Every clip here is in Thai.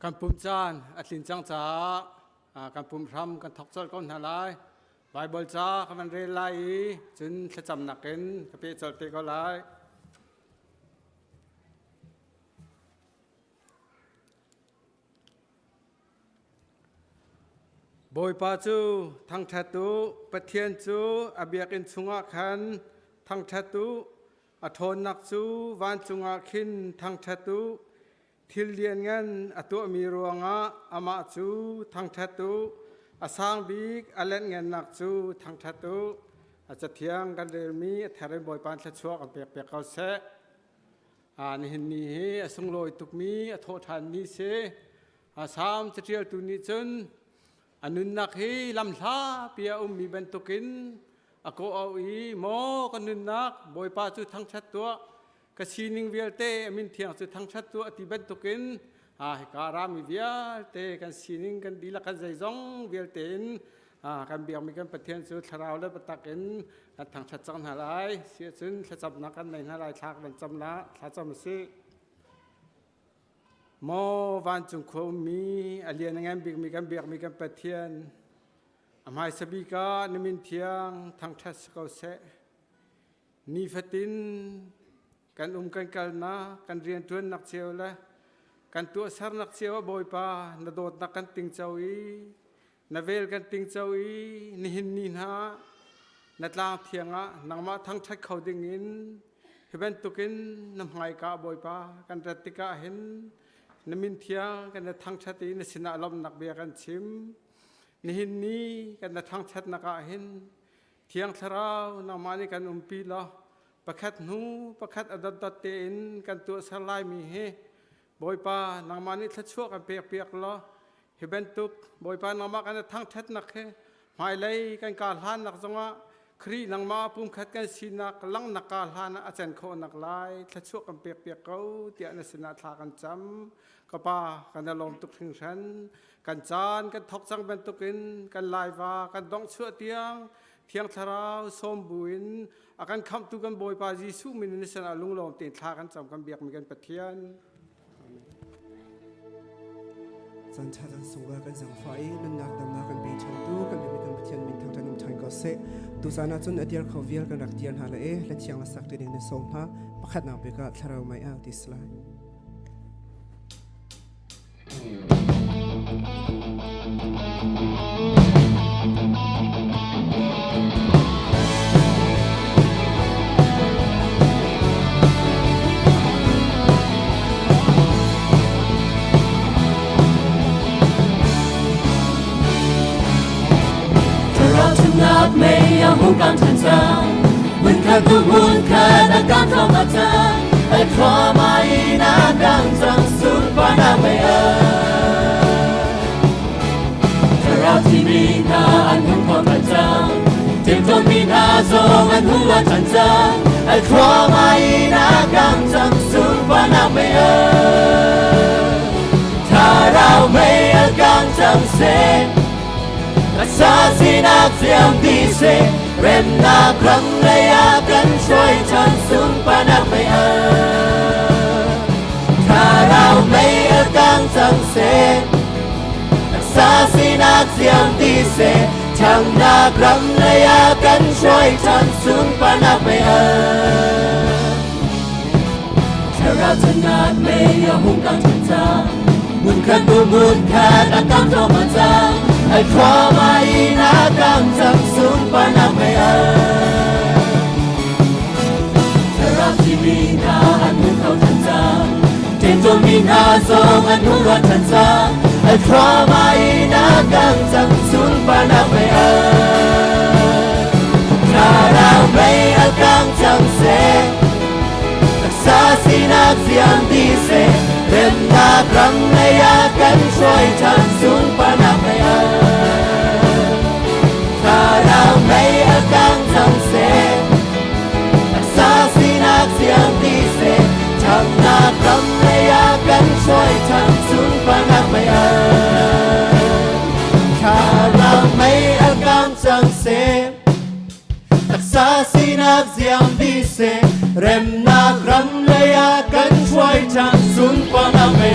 กันปุ่มจานอัดลินจังจ้ากันปุ่มทำกันทอกจอดก้นหาลายใบบอลจ้ากันมันเรลัยจนจะจำหนักเกินกับเพื่อจอดเพื่อก็ลายบอยป้าจูทั้งทัตุปะเทียนจูอาเบียกินสุงะขันทั้งทัตุอทนนักจูวันสุงะขินทั้งทัตุทิลเลียนเงินอตัวมีรวงะอามาจูทั้งทัตุอาสางบีกอเล่นเงินนักจูทั้งทัตุอาจจะเทียงกันเดิมีแทนบอยปานชัดชัวกันเปียกเปียกเขาเสนี่เห็นนี่สุงลอยตุกมีอโทษานนี้เสอาสามจะเทียตุนิจนอันนุนนักฮีลำลาเปียมีเป็นตุกินอโกเอาอีโมกันนุนนักบอยปาจุทั้งชัดตัวกษีนิงเวียลเตมินเทียงจุทั้งชัดตัวที่เป็นตุกินการามีเวียลเตกันสีนิงกันดีละกันใจจงเวียลเตนกันเบียงมีกันปะเทียนจุทราวและปะตักินกันทั้งชัดจังหาไรเสียจุนชัดจับนักกันในหาไรทากมันจำละทากจำสิโมวันจุงโคมีอเลียนงานบิกมีกันเบียกมีกันปะเทียนอามายสบิกานิมินเทียงทั้งทัศกเสนีฟตินกันกันกัลนากันเรียนตัวนักเชียวละกันตัวสารนักเชียวบ่อยปานโดดนักกันติงเจ้าอีนเวลกันติงเจ้าอีนิหินนินานัดลางเทียงะนังมาทั้งทัศเขาดิ่งอินเฮเบนตุกินน้ำหายกาบ่อยปากันรัติกาเห็นนมินเทียงกันทั้งชัดนสินาลมนักเบียกันชิมนิหินนี้กันทั้งชัดนักเห็นเทียงทราวนางมานี่กันปีละประคัดหูประคัดอดัดเตนกันตัวสลายมีเฮบอยปานางมานี่ทัดชั่วกันเปียกละเฮเบนตุกบอยปานางมากันทั้งชัดนักเฮหมายเลยกันการหานักจังหวะครีนังมาปุ่มขัดกันสีนักลังนักการหานะอาจารย์โคนักลายทัดชั่วกันเปียกเขาเตียนสินาทากันจำก็ป่ากันลงตุกถึงฉันกันจานกันทอกจังเป็นตุกินกันลายวากันดองชั่วเตียงเทียงทราวสมบุญอาการคำตุกันบอยปาจีสุมินิสนาลุงลงตีนทากันจำกันเบียกมีกันปะเทียนจันทร์จันทร์สุรากันสังไฟนั่นนักดำนากันปีชันตูกันมีกันปะเทียนมินทางถนนชัยก็เสตุสานาจุนอเดียร์เขาเวียกันรักเทียนฮาเลและเชียงละสักตัวหนึ่งในสมฮะประคัดนาเบกาทาราวไม่เอาติสไลนักไม่ยอมหุบกันทันใจมันแค่ตัวมุ่งแค่นักการเข้ามาเจอไอ้ความไม่น่าดังจังสุดปานาไม่ถ้าเราที่มีหน้าอันหุ่นความประจังเจ็บจนมีหน้าโซอันหัวทันใจไอ้ความไม่น่าดังจังสุดปานาไม่ถ้าเราไม่อาการจังเสียAsasinak siang dise Remna kram layakan Choy chan sung panak may Taraw may akang tang se Asasinak siang dise Chang na kram layakan Choy chan sung panak may Taraw tanat may ahung kang tantang Mun kan bumun kan akang tomatangไอ้ความไม่น่ากังจังสูงปานักไม่ถ้ารักที่มีหน้าอันหุ่นเขาทันจางเจ็บจนมีหน้าทรงอันหัวทันจางไอ้ความไม่น่ากังจังสูงปานักไม่ถ้าเราไม่อากังจังเสรักษาสีนักเสียงดีเสเริ่มนักรำในยากันช่วยฉันสูงปานักไม่ถ้าเราไม่อาการจังเสรักษาสีนักเสียงดีเสทำนักรำในยากันช่วยฉันสูงปานักไม่ถ้าเราไม่อาการจังเสรักษาสีนักเสียงดีเสเริ่มนักรำในยากันช่วยฉันสูงปานักไม่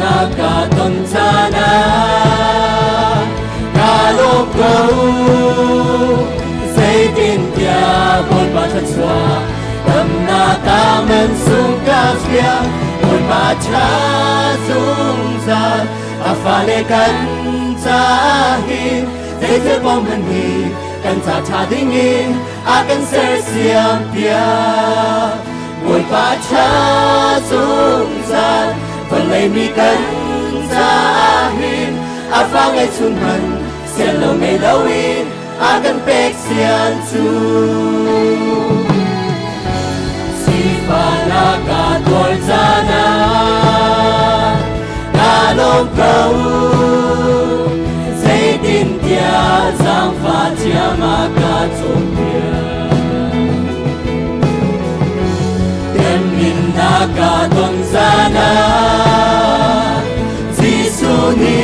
na ka ton sana ka lop câu dây tin tia bồi ba thật xóa tâm na ta men sung ca kia bồi ba cha dung ra a pha le kan cha hi dây thơ bom hân hi kan cha cha ding in a kan ser siam tia bồi ba cha dung ra phần lấy mi kan cha hi a pha ngay chun hân sen lâu ngày lâu in a kan pek sian chu si pha na ka tol sana ka lom câu dây tin tia giang pha chia ma ka chung tia tem min na ka ton sana Giêsu ni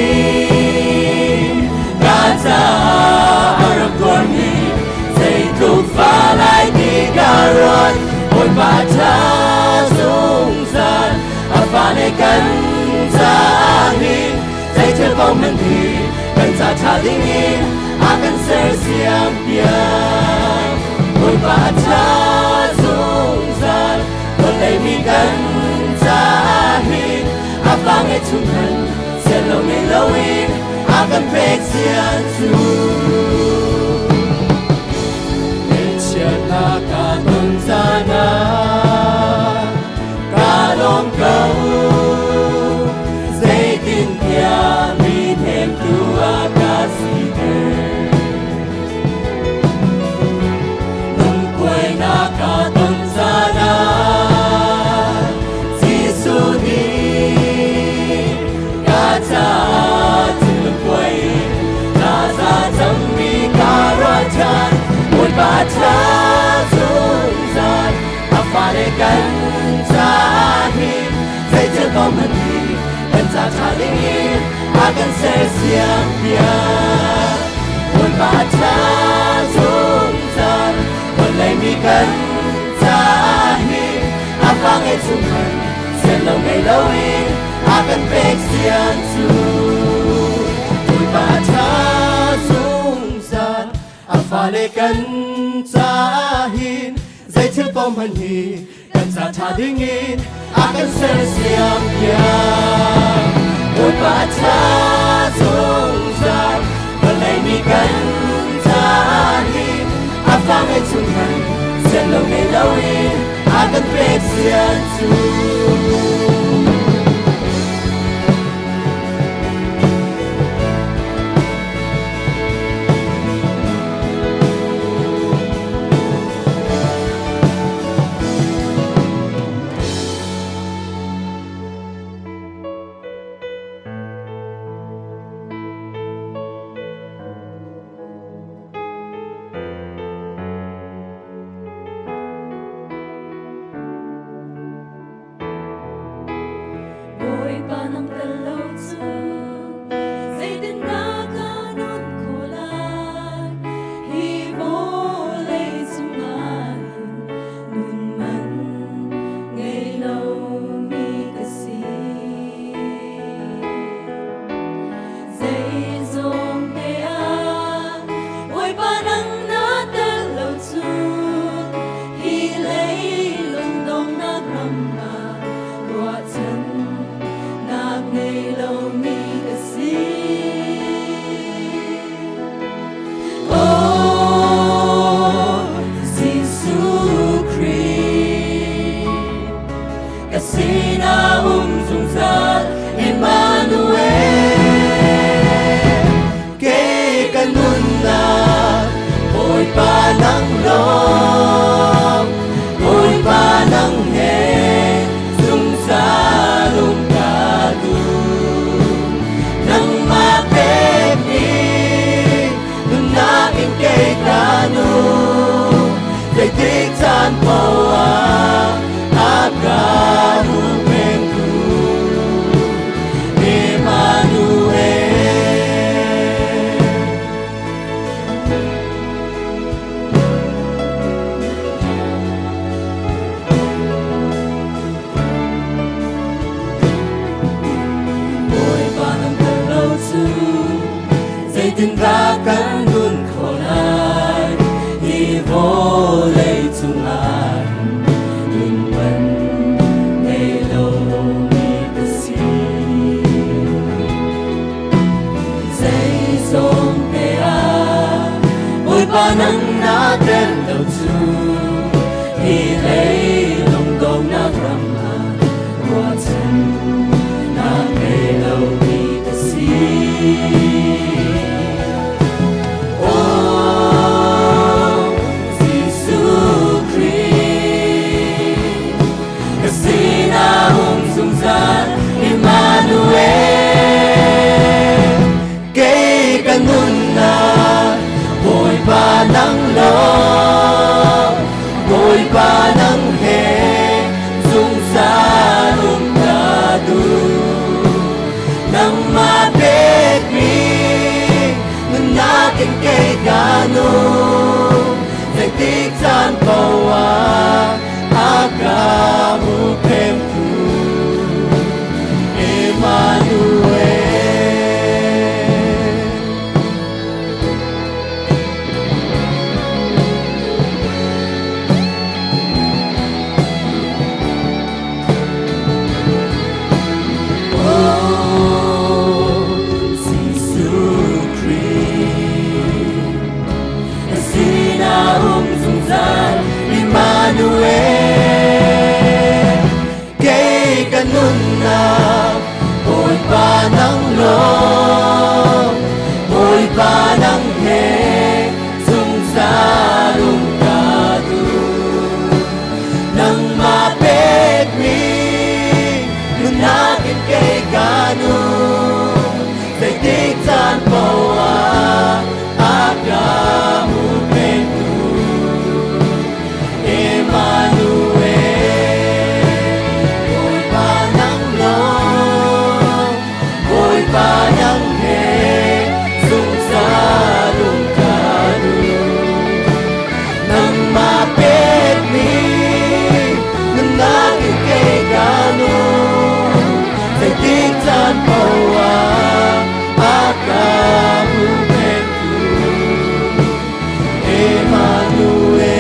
ka cha ar kon ni dây tu pha lại đi ka ron ôi ba cha dung san a pha ne kan cha hi dây chưa bom mình thì cần cha cha ding in a kan ser siam pia ôi ba cha dung san con lấy mi kan cha hi a pha nghe chung hân sen lâu ngày lâu in a kan pek sian chu na ka ton sana ka lom câu dây tin tia mi thêm tu a ca si te nung quay na ka ton sana Giêsu ni ka cha tu quay na za cham mi ka ra chan ôi ba cha dung gian a pha le kan cha hi dây chưa có mình thì kan cha cha ding in a kan ser siam pia ôi ba cha dung gian con lấy mi kan cha hi a pha nghe chung hân sen lâu ngày lâu in a kan pek sian chu ôi ba cha dung gian a pha le kan cha hin dây chưa bom hân hi kan cha cha ding in a kan ser siam pia ôi ba cha dung gian con lấy mi kan cha hin a pha nghe chung hân sen lâu ngày lâu in a kan pek sian chu tin ra căn nun khổ lại hi vô lấy chung ai đừng bận ngày lâu mi ta si dây dòng tê a ôi ba nắng na tên đầu chu hi lấy lòng đông na ram qua chân na ngày lâu mi ta si Emmanuel, kay kanun na, boy pa ng lo, boy pa ng he, sung sa lumdado, nang mapit mi, nang nakin kay gano, nagtiksan pawa, agamu pempu. Emmanuel. Oh, Jesus Christ, sina sungsan Emmanuel, kay kanun na. Ôi ba nắng lo, ôi ba nắng he, sung sa lung ca du, nang mapit mi, nung nakin kay gano, say tik san pawa, agamu pentu, Emmanuel. Panang he sung sa lung kadu nang mapit mi nang nakin kay gano say tiksan pawa akamu pentu Emmanuel.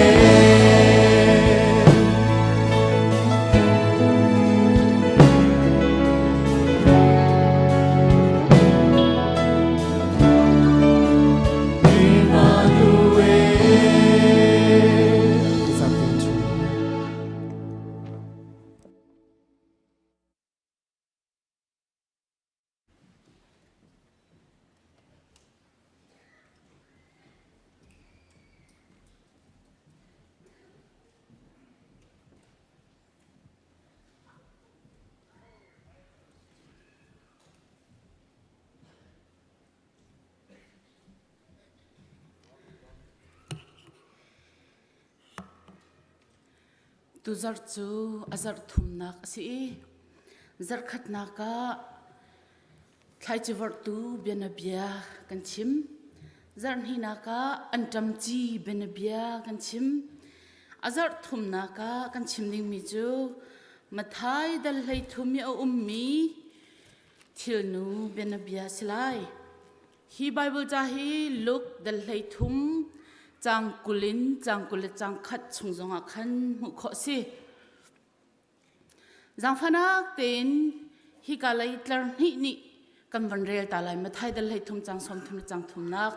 Tu zar chu azar thumnak si zar khatnaka thlai chivar tu benabia kan chim zar hinaka antam chi benabia kan chim azar thumnaka kan chimning mi chu mathai dal hlei thumi a ummi thilnu benabia silai hi bible cha hi luk dal hlei thum chang kulin chang kulit chang khat chungjong khan mu kho si jang phanak ten hi kalai tlar ni ni kan van rel ta lai ma thai dal lai thum chang som thum chang thum nak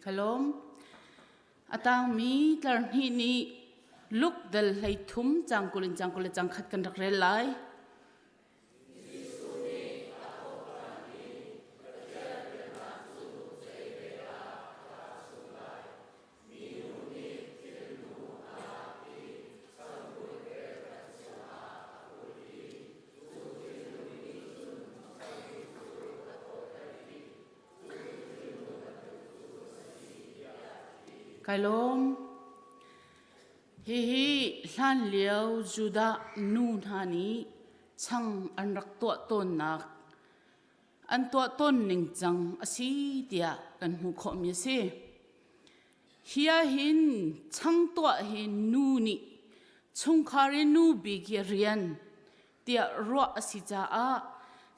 Kalom atang mi tlar ni ni luk dal lai thum chang kulin chang khat kan rak rel lai Kalom ฮิลันเลียวจูดานูนฮานีช่างอันรักตัวต้นนักอันตัวต้นหนึ่งจังอาศัยเดียกันหูขมีเสเฮียหินช่างตัวหินนูนี่ชงคารินูบิกเรียนเดียรัวอาศัยจ้า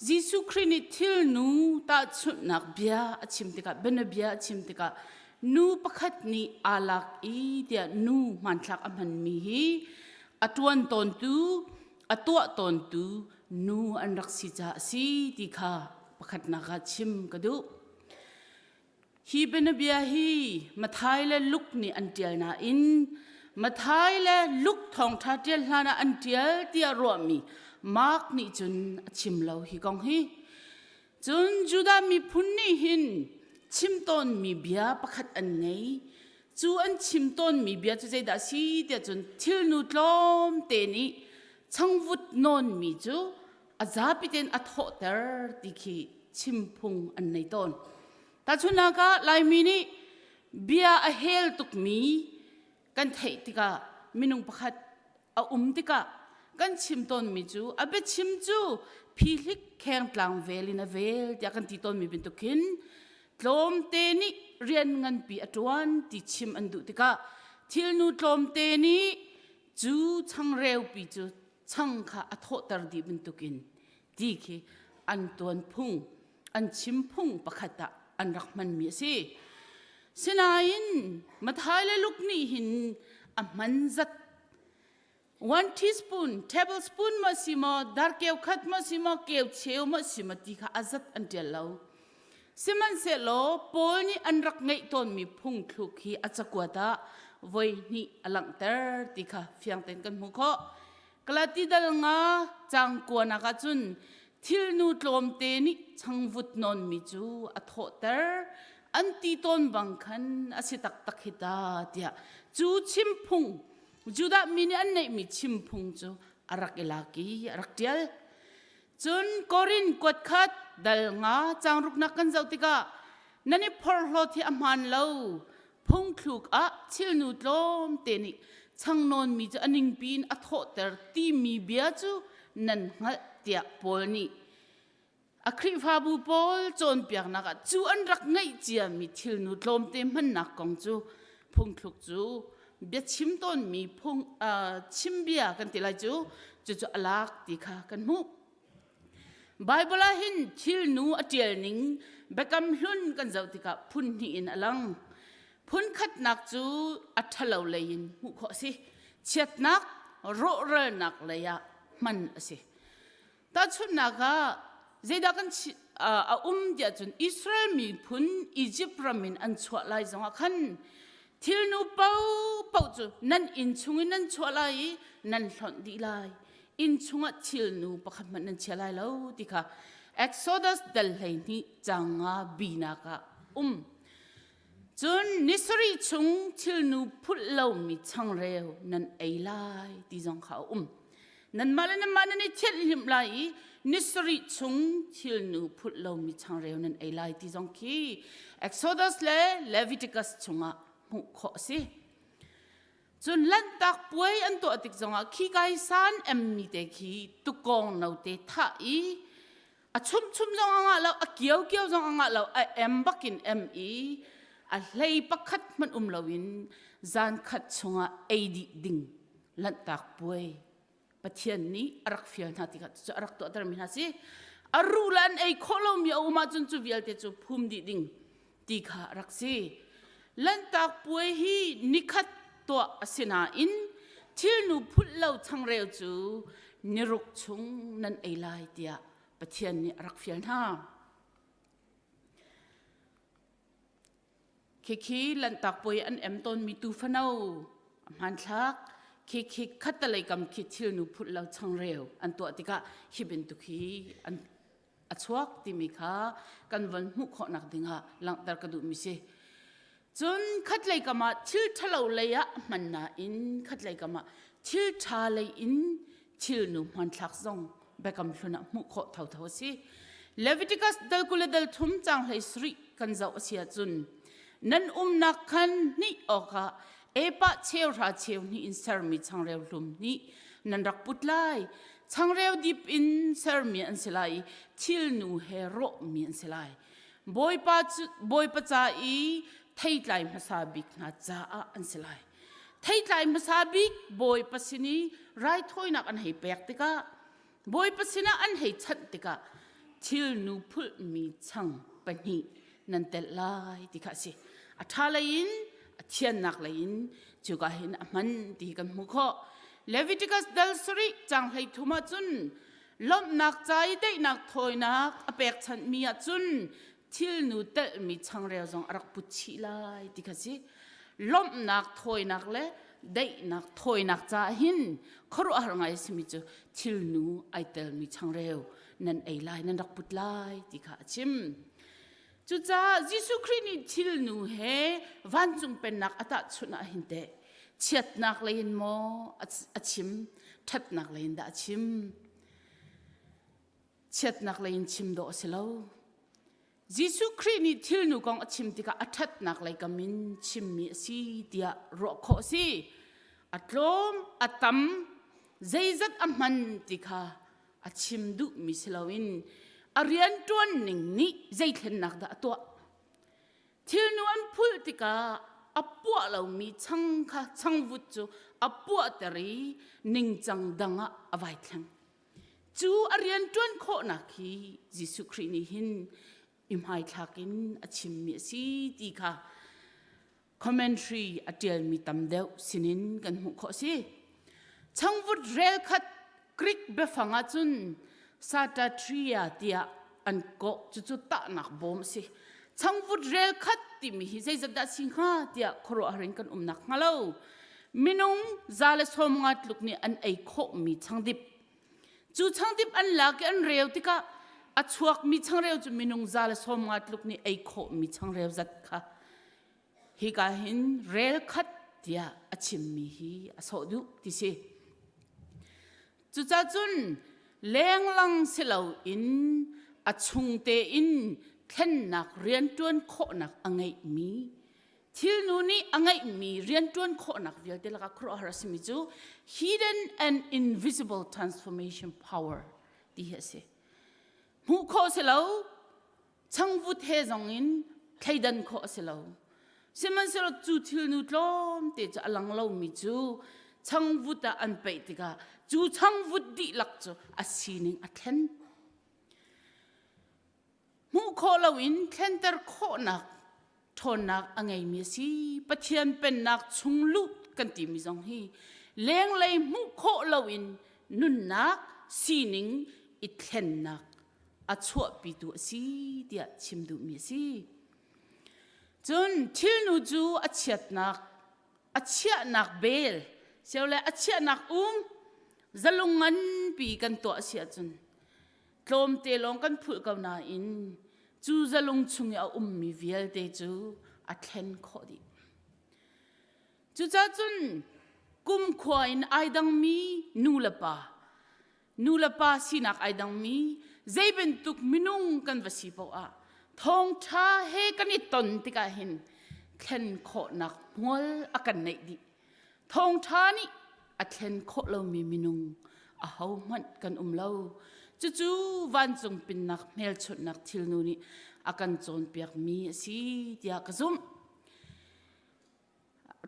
ยิสุครินิทิลนูตาชุดนักเบียชิมติกาเบนเบียชิมติกานูประคัดนี้อาลักอีเดียนูมันทักอมันมีฮีอัตวันตอนตูอัตัวตอนตูนูอันรักสิจ้าสีติกาประคัดนักชิมกระดูฮีเบนเบียฮีมาทายและลุกนี่อันเดียนาอินมาทายและลุกทองทัดเดียลานาอันเดียเดียรัวมีมากนี่จนชิมเราฮีกองฮีจนจุดามีพุ่นนี่หินชิมต้นมีเบียประคัดอันไงจูอันชิมต้นมีเบียจุใจดาสีเดียจนทิลนูลมเตนี่ช่างวุดนอนมีจูอาจาปิเตนอัทโหเตอร์ดิคีชิมพุงอันในต้นแต่ชุนากาลายมีนี่เบียอเฮลตุกมีกันเทติกามินุงประคัดอาติกากันชิมต้นมีจูอาเบชิมจูพิลิกแข่งกลางเวลินาเวลอยากกันตีต้นมีเป็นตุกินลมเตนี่เรียนเงินปีอัตวันติชิมอันดุติกาทิลนูลมเตนี่จูช่างเร็วปีจูช่างข้าอัทโหตรดีเป็นตุกินดีคีอันตวนพุ่งอันชิมพุ่งประคัดอันรักมันมีสิเสนายินมาทายเลยลูกนี่หินอันมันจัด 1 teaspoon tablespoon มาสิมาดาร์เกียวขัดมาสิมาเกียวเชียวมาสิมาตีข้าอาจัดอันเดียวเราสิมันเสลอปอนี่อันรักไงตอนมีพุ่งคลุกฮีอาจกวดาไว้นี่อลังเตอร์ตีข้าเฟียงเต็นกันมุขกลาติดัลงาจังกวนากาจุนทิลนูตลมเตนิช่างวุดนอนมิจูอัทโหเตอร์อันตีต้นบังคันอาศิตักตักฮิตาเดียจูชิมพุงจูดามินอันไหนมีชิมพุงจูอารักเอลากีอารักเดียลจุนกอรินกวดคัดดัลงาจังรุกนักกันเจ้าติกานั่นนี่พอร์โลที่อามันเลวพุงคลุกทิลนูตลมเตนิช่างนอนมีจูอันนิงปีนอัทโหเตอร์ตีมีเบียจูนั่นฮะเดียปอลนี่อคริฟาบูปอลจนเปียกนักจูอันรักไงเจียมีทิลนูลมเต็มมันนักกองจูพุงคลุกจูเบียชิมต้นมีพุงชิมเบียกันติลายจูอลักติขากันมุไบเบิลหินทิลนูอเจียนิงเบกำลุนกันเจ้าติกาพุนนี่อินอลังพุนขัดนักจูอัทเลวเลยอินมุขสิเช็ดนักโรเรนักเลยอะมันสิแต่ชุนนักเจดักันเดียจนอิสราเอลมีพุนอียิปต์รามินอันชัวไลจงขันทิลนูเป้าจูนั่นอินชุงนั่นชัวไลนั่นหลอนดีไลอินชุงทิลนูประคับมันนั่นเชลัยแล้วดิค่ะ Exodus เดลเฮนี่จังบีนักจนนิสรีชุงทิลนูพุทเลวมีช่างเร็วนั่นไอไลที่จงเขานั่นมาแล้วนั่นมานั่นนี่เทียนหิมไหลนิสริชงทิลนูพุทเรามีช่างเร็วนั่นไอไลที่จงคี Exodus และเลวิติกัสชงมุขสิจนลันตักป่วยอันตัวติกจงคีไกซันมีเตคีตุกองนาเตท่าชุมจงเราเกี่ยวจงเราบักินเลยปักขัดมันเราวินจานขัดชงไอดิดิงลันตักป่วยPathian ni arak fian hati kat so arak tu atar minasi arulan ay kolom ya umajun tu vial te tu phum di ding tikha arak si lantak puai hi nikat to asina in thil nu phut lau chang reu chu niruk chung nan ai lai tia Pathian ni arak fian ha kiki lantak puai an em ton mi tu fanau man thakคิดขัดอะไรกำคิดทิลนูพุทธเราช่างเร็วอันตัวติกะฮิบินตุคีอันชวกติมิค่ะกันวันมุขนักดิ่งฮะหลังตากระดูมิเสจนขัดอะไรกำมาทิลทะเลเลยะมันน่าอินขัดอะไรกำมาทิลทาเลยอินทิลนูมันทักซงเบกำชนะมุขเท่าสิเลวิติกัสเดลกุเลเดลทุ่มจังให้สริกันเจ้าเสียจนนั้นนักขันนี่ออกะ ปะเชลราเชลนี่อินเซอร์มีช่างเร็วลุมนี่นันรักปุดไลช่างเร็วดิบอินเซอร์มีอันเสลายทิลนูเฮโรมีอันเสลายบอยปะจ่าอีไทยไลมาซาบิกนาจ่าอันเสลายไทยไลมาซาบิกบอยปะสินีไรถอยนักอันให้เปียกติกะบอยปะสินะอันให้ชัดติกะทิลนูพุลมีช่างปนีนันเตลายติกะสิอัฐาลายินเทียนนักลายินจูกะหินมันตีกันมุขเลวิติกัสดัลสริจังให้ทุมาจุนลมนักใจได้นักถอยนักอเปกฉันมีจุนทิลนูเตลมีช่างเรียวจงรักปุชิลายติกะสิลมนักถอยนักเลได้นักถอยนักใจหินครุอารงไงสิมิจูทิลนูไอเตลมีช่างเรียวนั่นไอลายนั่นรักปุดลายติกะชิมจุจ้ายิสุครินีทิลนูเฮวันจุงเป็นนักอัตชุนาหินเตเชียดนักเลยนโมอชิมทัดนักเลยนดาชิมเชียดนักเลยนชิมโดสิลาวยิสุครินีทิลนูกองอชิมติกะอัทัดนักเลยกามินชิมมีสีเดียรอโคสีอัตลมอัตัมใจจัดอัมมันติกะอชิมดุมิสิลาวินอเรียนตัวหนึ่งนี้ใจเห็นนักดาตัวทิลนูอันพูดติกะอปัวเรามีช่างค่ะช่างวุจูอปัวแต่รีนิ่งจังดังอ่ะไว้ทั้งจูอเรียนจวนโคนักฮียิสุครินีหินอิมไฮทักินอชิมมีสีตีค่ะคอมเมนทรีอเดียลมีตำเดียวสินินกันหุขสิช่างวุดเรลคัดกริกเบฟังอาจุนซาตาทรียเดียอันโกจุตะนักบอมสิช่างวุดเรลคัดติมีฮิใจจัดดัสิงหาเดียครัวหริงกันนักมาเลวมินงซาเลสโฮมงัดลุกนี่อันไอโคมีช่างดิบจูช่างดิบอันลักอันเร็วติกะอัชวกมีช่างเร็วจูมินงซาเลสโฮมงัดลุกนี่ไอโคมีช่างเร็วจัดค่ะฮิกาหินเรลคัดเดียอชิมมีฮิอสอดุติสิจูจ้าจุนแรงลังเสลาอินอชุงเตอินแค่นักเรียนจวนโคนักอังไงมีทิลนูนี่อังไงมีเรียนจวนโคนักเรียนเดลกะครัวหาสมิจู hidden and invisible transformation power ดีเหสิมูโคเสลาช่างวุฒเฮจงอินใครดันโคเสลาเสมันเสลาจูทิลนูตลอมเตจะอลังเล่ามิจูช่างวุฒอันไปติกาจูช่างวุฒดีลักจูอาศีนิงอัทนมูโคลาวินแคนเตอร์โคนักทนนักอังไงมีสิปะเทียนเป็นนักชุงลุดกันติมิจงฮีเลี้ยงเลยมูโคลาวินนุนนักสีนิงอิทเนนักอัชวปิดุสีเดียชิมดุมีสิจนทิลนูจูอัจฉริยนักเบลเสียวเลยอัจฉริยนักจะลงเงินปีกันตัวเสียจนกลมเตลงกันพูดกับนายอินจูจะลงชุงเอามีเวลเดจูอัดเห็นขอดีจูจ้าจุนกุมควายไอดังมีนูลปาสินักไอดังมีใจเป็นตุกมินุงกันวสีปะทองชาเฮกันอิตนติกาหินเข็นขอนักมัวอากันในดีทองชานี่อัดเห็นขอเรามีมินุงอาเฮามันกันเราจู่ๆวันจงเป็นนักเมลชดนักทิลนูนี่อาการโจนเปียกมีสิเดียกซุ่ม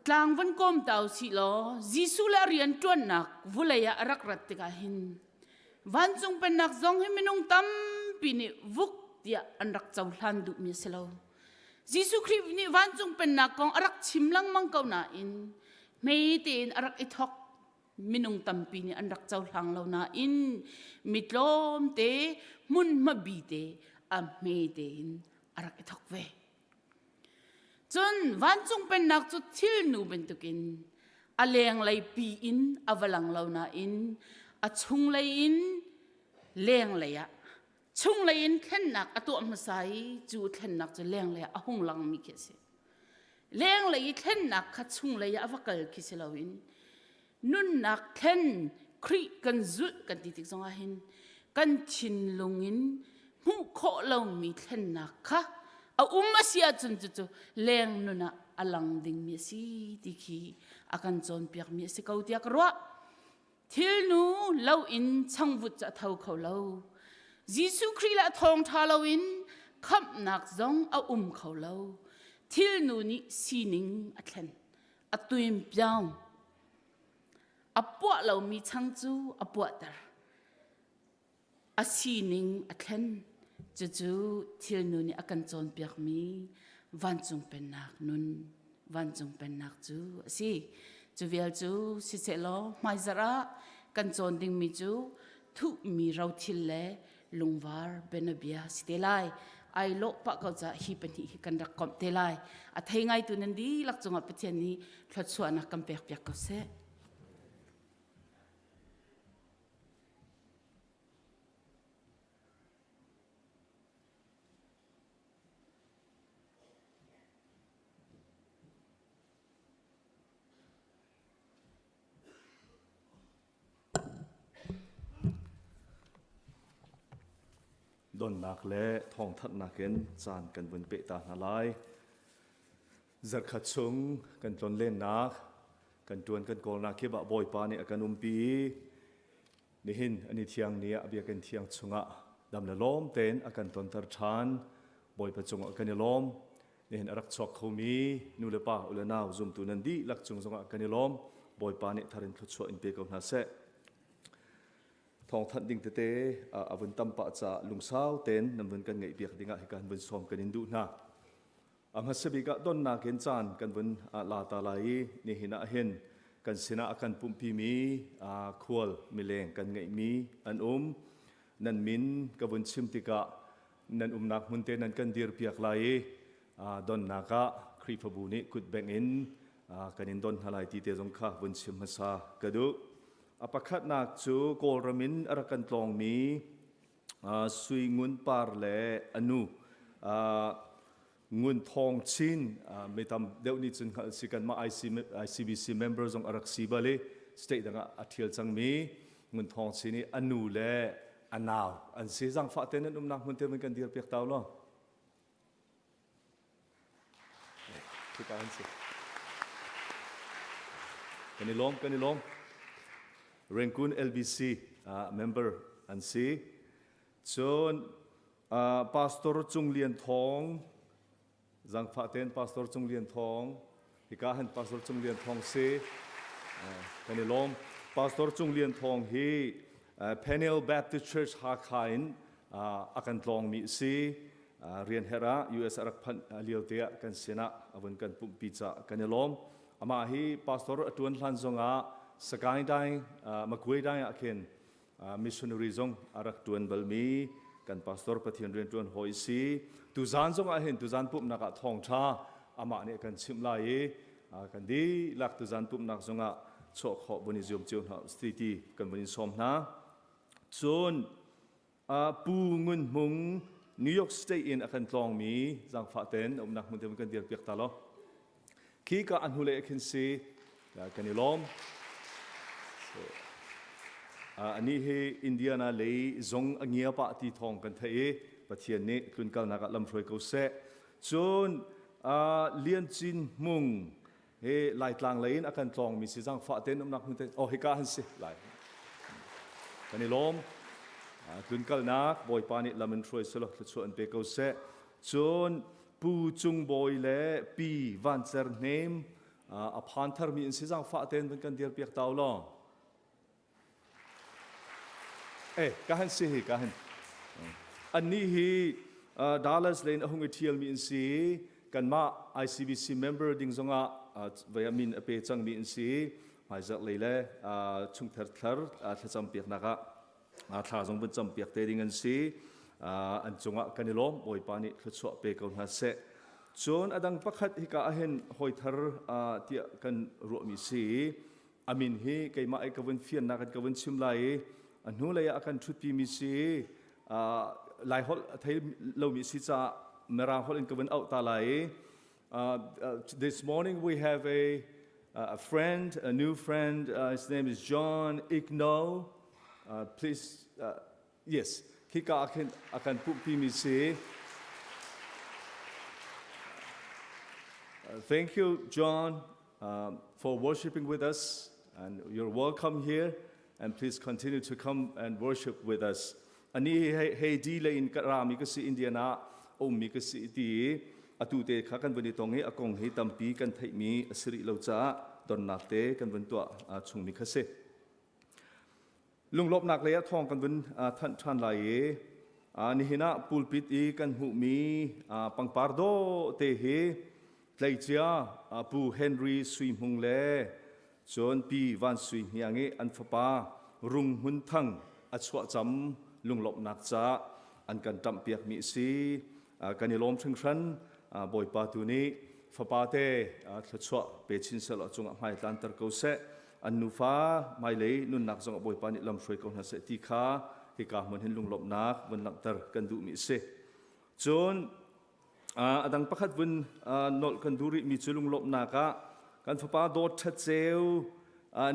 กลางวันก้มเตาสิล้อจิสุลาเรียนจวนนักวุเลยรักรัตติกาหินวันจงเป็นนักจงให้มินุงตั้มปีนี่วุกเดียอันรักเจ้าหลันดุมีเสลาจิสุคริปนี่วันจงเป็นนักกองรักชิมลังมังเกาหนาอินไม่เตียนรักอิทอกมินุงตัมปีนี่อันรักเจ้าหลังเรานาอินมิตรลมเตมุนมาบีเตอเมเตนรักอิทอกเวจนวันจงเป็นนักจุดทิลนูเป็นตุกินอเลงไลปีอินอวลังเรานาอินอชุงไลอินเลงไลอะชุงไลอินแค่นักอตัวมาใส่จูแค่นักจะเลงไลอะหงลังมีแค่เสเลงไลแค่นักขัดชุงไลอะวักเกลคิสลาวินนุ่นนักเข็นครีกันจุดกันติดสงหินกันชินลงอินมุขเรามีเข็นนักค่ะเอามาเสียจนจู่ๆแรงนุ่นอะ alang ding mi si tiki akan chon piak mi si kau tiak ro thil nu lo in changvut cha thau khau lo Jisu Krila Thawngṭhachim lo in khap nak zong a khau lo thil nu ni sining athen atuim piang apua lo mi changchu apua tar a sining athen chu thil nu ni akan chon piak mi vanchung pen nak nun vanchung pen nak chu si chu vial chu si chelo mai zara kan chon ding mi chu thu mi rau thil le lungwar benabia sitelai ai lo pa ka cha hi pani hi kan rak kom telai a thei ngai tu nan di lak chunga Pathian ni thlat chuana kam pek pek ka se Don nak le Thawngṭhachim chan kan bun pe ta na lai Thawngṭhachim kan tlon len nak kan tuan kan kol nak ke ba boy pa ni akan umpi Ningin ani thiang nia abia kan thiang chunga dam la lom ten akan ton tar than boy pa chunga kan lom Ningin arak chok khomi nu le pa ulanaw zum tu nan di lak chung zonga kan lom boy pa ni tharin thu chu in pe ko na se Thawngṭhat ding te avun tampa cha lungsau ten namvun kan ngai biak dinga hikan bun som kan indu na anga sabika don na ken chan kan bun la ta lai ni hina hen kan sina akan pumpi mi khwal mileng kan ngai mi an nan min ka bun chimtika nan nak mun te nan kan dir piak lai don na ka khrifabu ni kut beng in kanin don halai ti te jong kha bun chim hasa kadu apakhat nak chu kolramin arakan tlong mi sui ngun par le anu ngun Thawngṭhachim metam deuni chun sikan ma ICBC members ong arak sibale state danga athial chang mi ngun Thawngṭhachim ni anu le anaw an se jang fa ten an nak mun te mun kan dir pek taw lo kita an se kanilom Rengkun LBC member and see chon pastor chung lian thong zang phaten pastor chung lian thong hikahan pastor chung lian thong se kanilom pastor chung lian thong hi Panel Baptist Church Hakhain akan tlong mi si rian hera US arak phan lial tia kan sena avun kan pumpi cha kanilom ama hi pastor atun hlan zonga sakai dai makwe dai akin missionary zong arak tuan balmi kan pastor Pathian ren tuan hoi si tu zan zong ahin tu zan pup naka Thawngṭha ama ne kan chimlai kan di lak tu zan pup nak zonga cho kho buni zium chiu na stiti kan buni som na chun pu ngun mung New York State in akan tlong mi zang faten nak mun tem kan dir pek ta lo ki ka anhule akin si kanilom ani he Indiana lei zong angia pa ti thong kan thai Pathian ne klun kal na ka lam throi ko se chun lian chin mung he lai tlang lein akan tlong mi si jang fa ten nak hun te o he ka han se lai kanilom klun kal nak boy pa ni lam throi selo chu an pe ko se chun pu chung boy le pi van cher name a phan thar mi si jang fa ten kan dir pek taw lo kahan si kahan ani hi Dallas lane ahung ethial mi si kan ma ICBC member ding zonga via min ape chang mi si mai zak leile chung thar thacham pek naka tha jong bun cham pek te ding an si an chunga kanilom boy pani thachwa pe ko na se chon adang pakhat hi ka ahen hoi thar tia kan ro mi si amin hi keima ai kawun fian na kan kawun chim lai anu laya akan thupi mi si lai hol thai lo mi si cha mera hol in kawun out ta lai this morning we have a friend, a new friend. His name is John Igno. Please, yes, kika akan pupi mi si Thank you, John, for worshiping with us, and you're welcome here, and please continue to come and worship with us. Ani hey di le in karami kasi Indiana mi kasi iti atute kha kan bani tong he akong he tampi kan thai mi asri lo cha don nakte kan bun tua chung mi khase lunglop nak le thong kan bun than lai ni hina pulpit I kan hu mi pangpardo te he tlaiccia pu Henry Sui Mung le John P Van Sui Hiange an fapa rung hun thang achwa cham lunglop nak cha an kan tam piak mi si kan ilom thing thran boy pa tu ni fapa te thachwa pe chin sel chung mai Tlangtaar ko se an nu fa mai le nun nak jong boy pa ni lam shroi ko na se ti kha hi ka mon hin lunglop nak bun Tlangtaar kan du mi se chon adang pakhat bun nol kan duri mi chulung lop naka kan fapa dot that cheu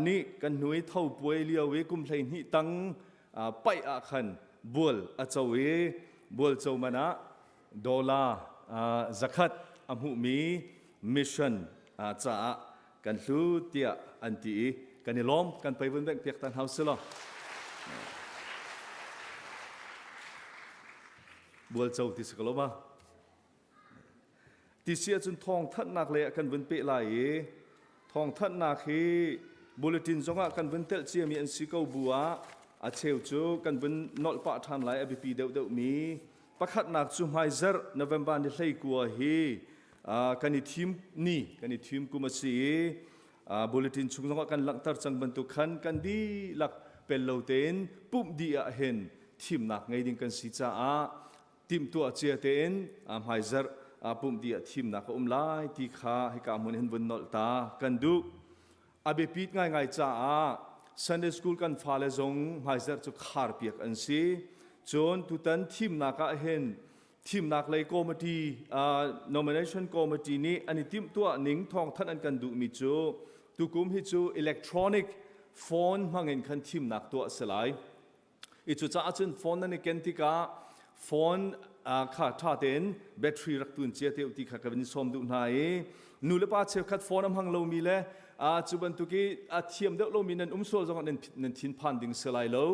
ni kan nui thau puai liawe kum thlai ni tang pai a khan bul a chawe bul chau mana dola zakat amhu mi mission cha kan hlu tia anti kan ilom kan pai bun bek pek tan house lo bul chau ti sikaloma ti sia chun thong that nak le kan bun pe lai thong that nak hi bulletin zonga kan bun tel chi mi an si ko bua a cheu chu kan bun nol pa than lai abp deu deu mi pakhat nak chu mai zar November ni hlei kwa hi kani thim kuma si bulletin chung zonga kan Tlangtaar chang ban tu khan kan di lak pello ten pum di a hen thim nak ngai ding kan si cha a tim tu a chia ten mai zar pum dia thim na ko lai ti kha hi ka mun hen bun nol ta kan du abe pit ngai cha a Sunday school kan phale zong mai zar chu khar piak an si chon tu tan thim na ka hen thim nak lai committee nomination committee ni ani tim tu ning thong than an kan du mi chu tu kum hi chu electronic phone mangin kan thim nak tu selai I chu cha chun phone na ni ken ti ka phone kha tha ten battery rak tun che te uti kha kabin som du nai nu le pa che khat phone am hang lo mi le chu ban tu ki thiam de lo mi nan sol jong nan thin phan ding selai lo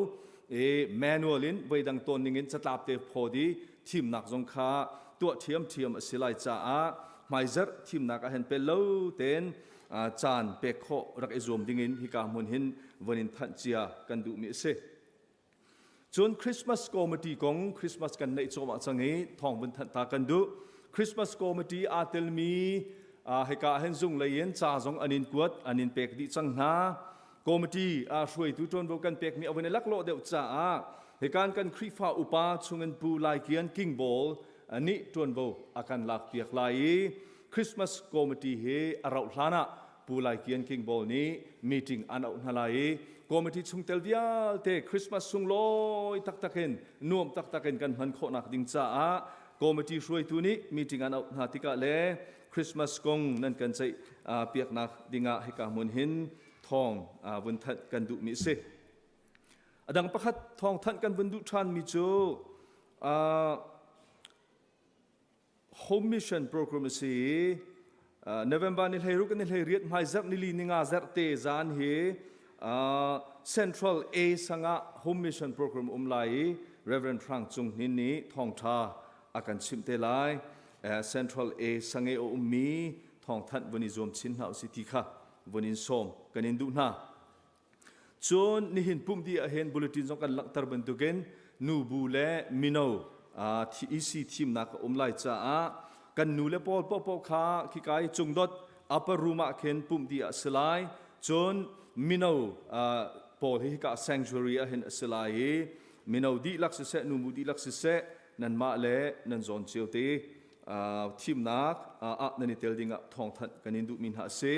manual in bei dang ton Ningin chatlap te phodi thim nak jong kha tu thiam selai cha mai zar thim nak a hen pe lo ten chan pe kho rak ezom dingin hi ka mun hin vonin than chia kan du mi se chun Christmas committee kong Christmas kan nei choma changi thong bun than ta kan du Christmas committee a tel mi heka hen zung leyen cha jong anin kuat anin pek di chang na committee shroi tu ton bo kan pek mi awen lak lo deu cha hekan kan khrifa upa chungen pu lai kian king ball ani ton bo akan lak piak lai Christmas committee he arau hlana pu lai kian king ball ni meeting anau nalai committee chung telvial te Christmas sung loi tak taken nuam tak taken kan han kho nak ding cha committee shroi tu ni meeting an na tika le Christmas kong nan kan chai piak nak dinga heka mun hin thong bun that kan du mi se adang pakhat thong than kan bun du than mi chu home mission program si November ni hlei ru kan hlei riat mai zap ni li ninga zar te zan he Central A sanga home mission program lai Reverend Thawngṭhachim ni Thawngṭhachim akan chimte lai Central A sange o mi Thawngṭhachim buni zom chin hau city kha bunin som kanin du na chon ni hin pum di a hen bulletin jong kan Tlangtaar ban tu gen nu bu le mino EC team nak lai cha kan nu le pol po kha ki kai chung dot upper room a khen pum di a selai chon mino Paul hi ka sanctuary a hen selai mino di lak se nu mu di lak se nan ma le nan zon chiu te team nak nani tel dinga thong that kanin du min ha se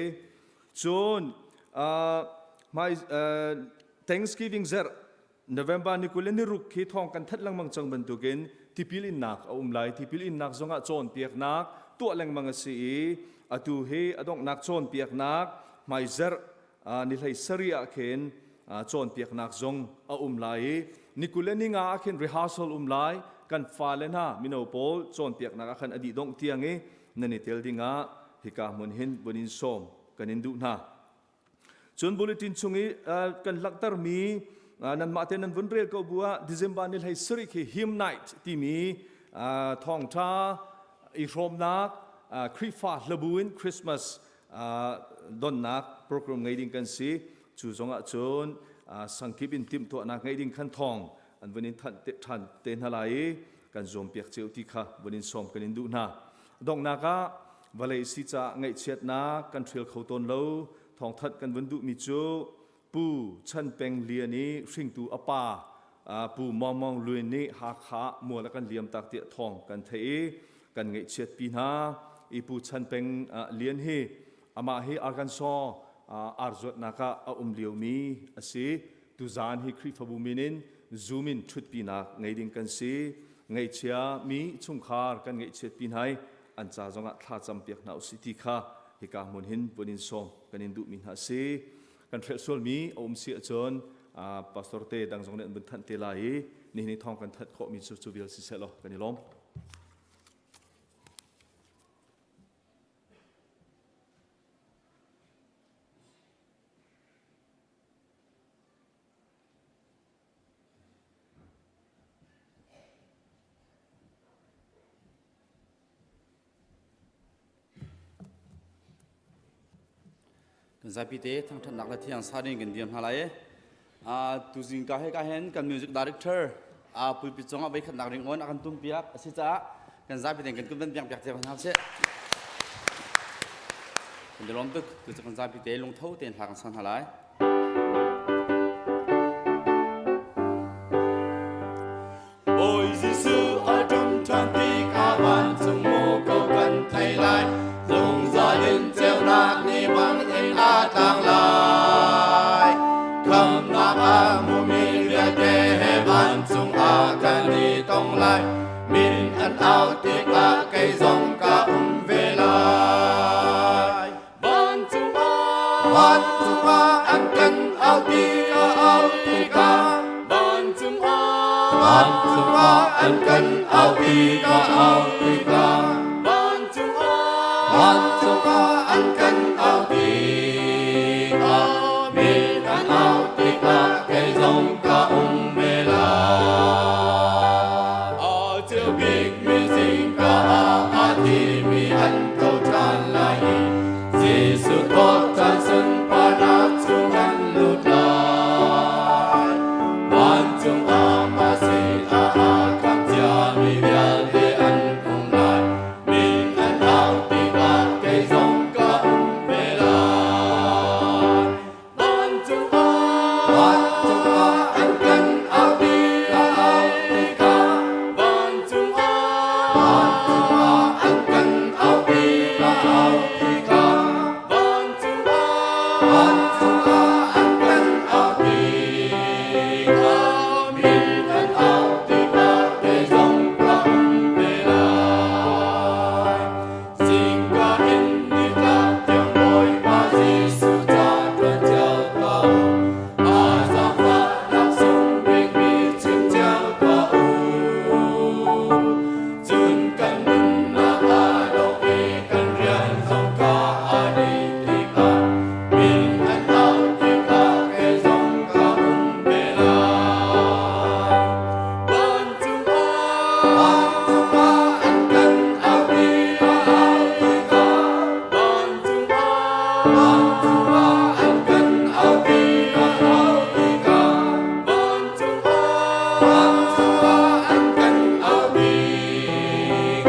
chon my Thanksgiving zer November ni kulen ni ruk khi thong kan that lang mang chang ban tu gen tipil in nak lai tipil in nak zonga chon piak nak tu lang mang si atu he adong nak chon piak nak mai zer ni hlei saria khen chon piak nak zong lai ni kulen ni nga khen rehearsal lai kan falena mino pol chon piak nak khan adi dong tiang nani tel dinga hika mun hin bunin som kanin du na chun bulletin chungi kan laktar mi nan mate nan vunrel ko bua December nil hai suri ki hymn night ti mi Thawngṭhachim i romnak krifa labuin Christmas don nak program ngai ding kan si chu zonga chun sangkip in tim to nak ngai ding khan thong an bunin than ten halai kan zom piak cheu ti kha bunin som kanin du na dong naka valei si cha ngai chet na kan thil khoton lo Thawngṭhat kan vun du mi chu pu chan peng liani hring tu apa pu mong luin ni ha kha mo la kan liam tak ti thong kan thei kan ngai chet pi na i pu chan peng lian hi ama hi Arkansas arzot naka liu mi asi tu zan hi khri phabu minin zoomin thut pi na ngai ding kan si ngai chia mi chung khar kan ngai chet pi nai an cha zonga thla cham piak na city kha hika mun hin punin som kanin du min ha si kan thel sol mi si chon pastor te dang jong ne bun than te lai ni thong kan that kho mi chu bil si selo kanilom Zapite Thawngṭhat nak la thiang saring kan diam halai tu jing ka he ka hen kan music director pulpit chonga bai khat nak ring on akan tum piak asicha kan zapite kan kum piak piak che han se kan delom tuk tu kan zapite long thau ten hang san halai Ôi Giêsu ở trong tràn ti ca van chung mô câu cần thay lại dùng gia đình treo nát ni bằng in tang lai kham na mu mi via te he van chung kan ni tong lai min an ao ti ka kai zong ka ve lai van chung an kan ao ti ka van chung an kan ao ti ka van chung an kan ao ti ka min an ao ti ka kai zong ka ve lai chiều big mi sing ka ti mi an câu chan lai Giêsu tốt chan sun pa na chung an lut lai van chung ma si kam cha mi via de an kong lai min an ao ti ka kai zong ka ve lai van chung an kan ao ti ka van chung an kan ao ti ka van chung an kan ao ti ka min an ao ti ka kai zong ka ve lai sing ka in ni ka tiếng môi ma Giêsu cha tuan chào cầu sa pha lạc sung big mi chim chào cầu chun kan nun na lo e kan rian zong ka đi ti ka min an ao ti ka kai zong ka ve lai van chung an kan ao ti ka van chung an kan ao ti ka van chung an kan ao ti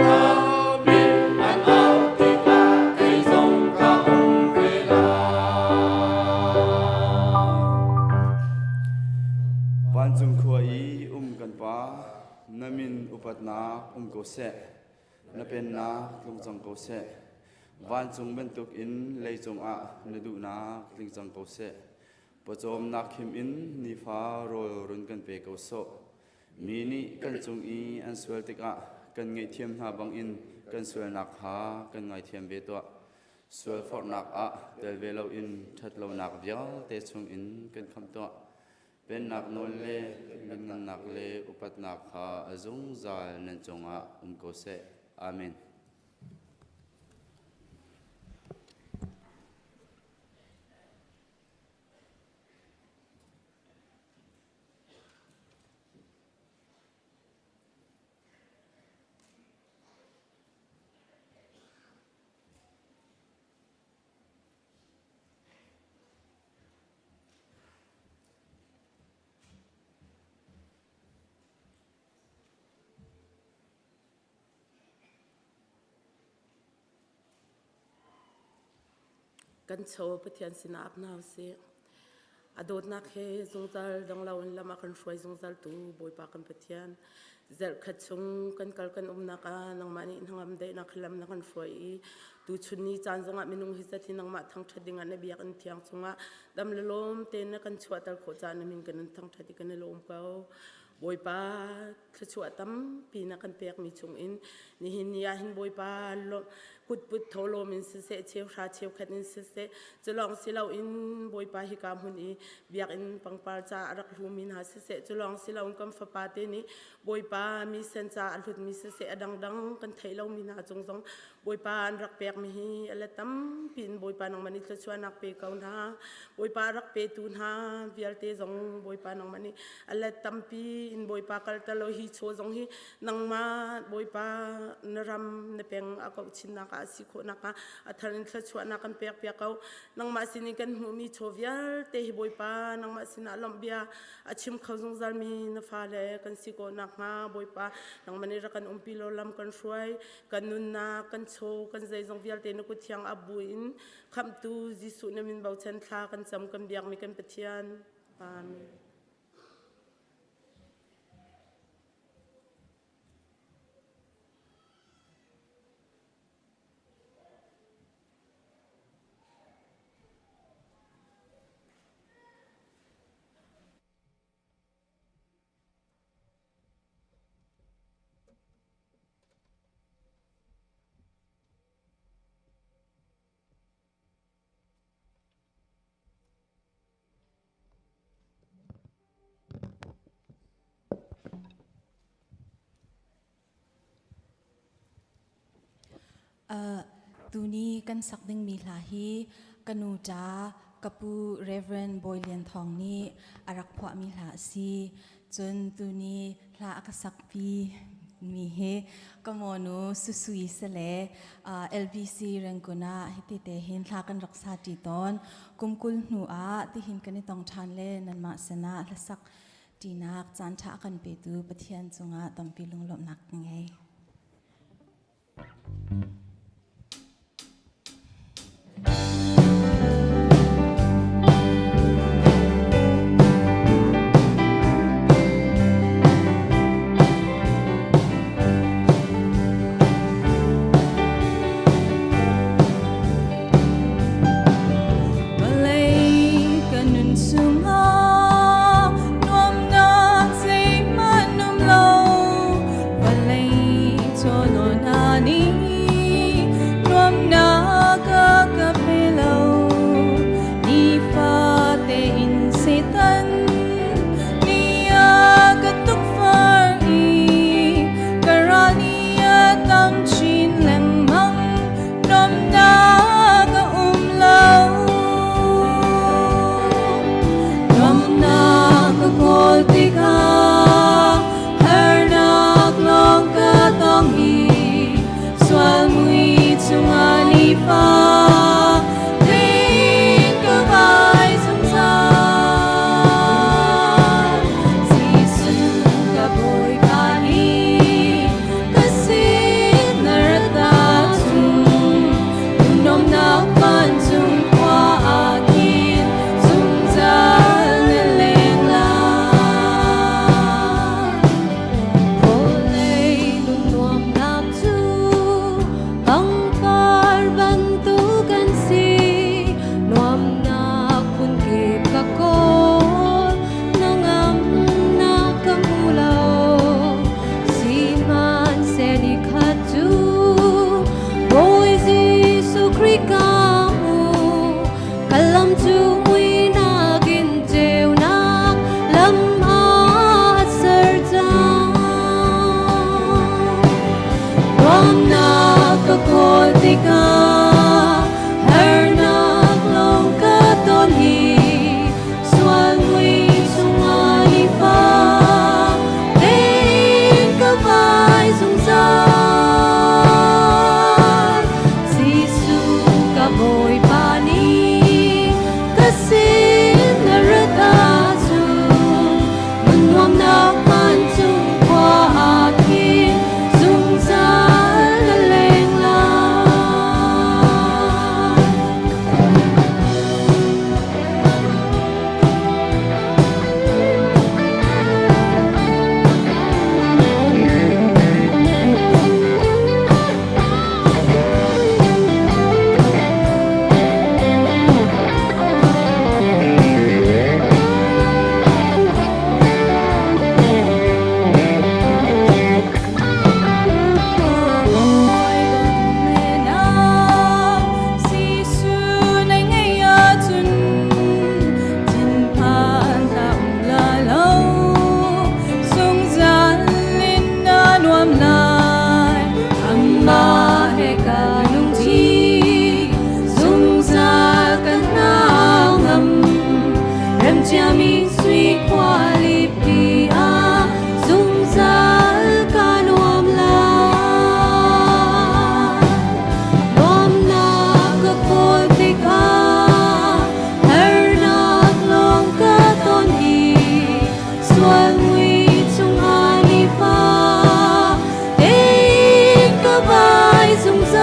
ka min an ao ti ka kai zong ka ve lai van chung khua i kan pa namin upat na ko se na pen na tlung chang ko se van chung ben tuk in lei chung a na du na tling chang ko se pachom na khim in ni fa ro run kan pe ko so mi ni kan chung i an swel tik a kan ngai thiam na bang in kan swel nak ha kan ngai thiam be to swel for nak a tel ve lo in that lo nak vial te chung in kan kham to pen nak nol le nan nak le upat nak ha azung zal nan chonga ko se amen กันโชว์ปะเทียนสินาบนาวเสียอดนักเฮสงสารดังเราอินละมากันช่วยสงสารตูบอยปากันปะเทียนเจอขัดชงกันกัลกันนักนังมันอินหังมเดนักลำนักกันช่วยตูชุนนี้จานจงอามินุงฮิสัตินังมาทั้งทัดดิ่งอันเบียกันเทียงจงอาดำเลลมเตนกันช่วยตลโคจานมินกันทั้งทัดดิ่งกันเลลมเขาบอยปาขช่วยตั้มปีนักกันเปียกมีชงอินนี่หินยาหินบอยปาลพุดพุดโทโลมินเสเสเชียวชาเชียวขัดนินเสเสจะลองสิเราอินบอยปาฮิกามหุนอีเบียกอินปังปาจ่ารักลูมินหาเสเสจะลองสิเราอินกัมฟปาเตนี่บอยปามีเซนจ่าหลุดมีเสเสดังดังกันไทยเรามีนาจงจงบอยปารักเปียกมีฮีอะไรตั้มปีนบอยปานังมันนี่จะช่วยนักเปียกเอาหน้าบอยปารักเปียตูนหาเบียร์เตจงบอยปานังมันนี่อะไรตั้มปีอินบอยปากัลตะโลฮีโชจงฮีนังมาบอยปานรำนเปียงอากาชินนักอาศิโคนักอัฐรินทชวนักกันเปียกเปียกเอานังมาสินิกันหูมีโชเวียเตหิบอยปานังมาสินาลมเบียอาชิมเขาจงจามีนฟ้าเลกันสิโกนักมาบอยปานังมันนี่รักกันปิโลลำกันช่วยกันนุนนากันโชกันใจจงเวียเตนกุที่ยังอับบุญคำตูจิสุนมินเบาเชนทากันจำกันเบียกมีกันปะเทียนอาเมนตูนี้กันสักดึงมีลาฮีกันูจ้ากับปูเรเวนบอยเลียนทองนี้อารักพวมีลาซีจนตูนี้ลาอักสักปีมีเฮกมอนูสุยเสเลLBC เรงกุนาฮิติเตหินลากันรักษาจีตอนกุมกุลหนูอาที่หินกันในตองชันเลนันมาสนาละสักจีนักจานชากันไปดูปะเทียนจงอาตำปีลุงหลบนักไง家明水跨里比啊，总在干我们啦，我们那个国的啊，而那龙个东伊，算为从阿里发，一个白总在。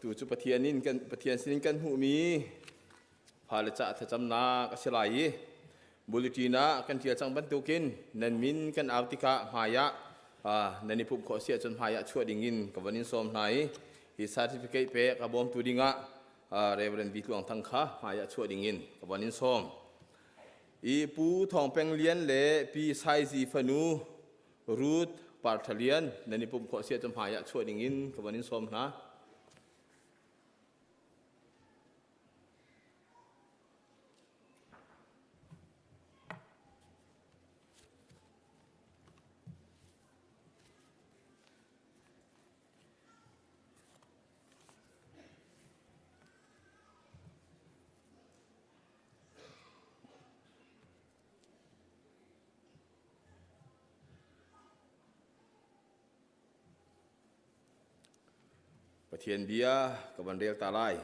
tu chu Pathianin kan Pathian sin kan hu mi phala cha tha chamna ka selai bulitina kan tia chang ban tukin nan min kan autika haya nani pup kho sia chon haya chua dingin ka wanin som nai hi certificate pe ka bom tu dinga reverend vitluang thangkha haya chua dingin ka wanin som I pu thong peng lian le pi sai ji fanu root Pathian nani pup kho sia chon haya chua dingin ka wanin som na Pathian bia kaban rel talai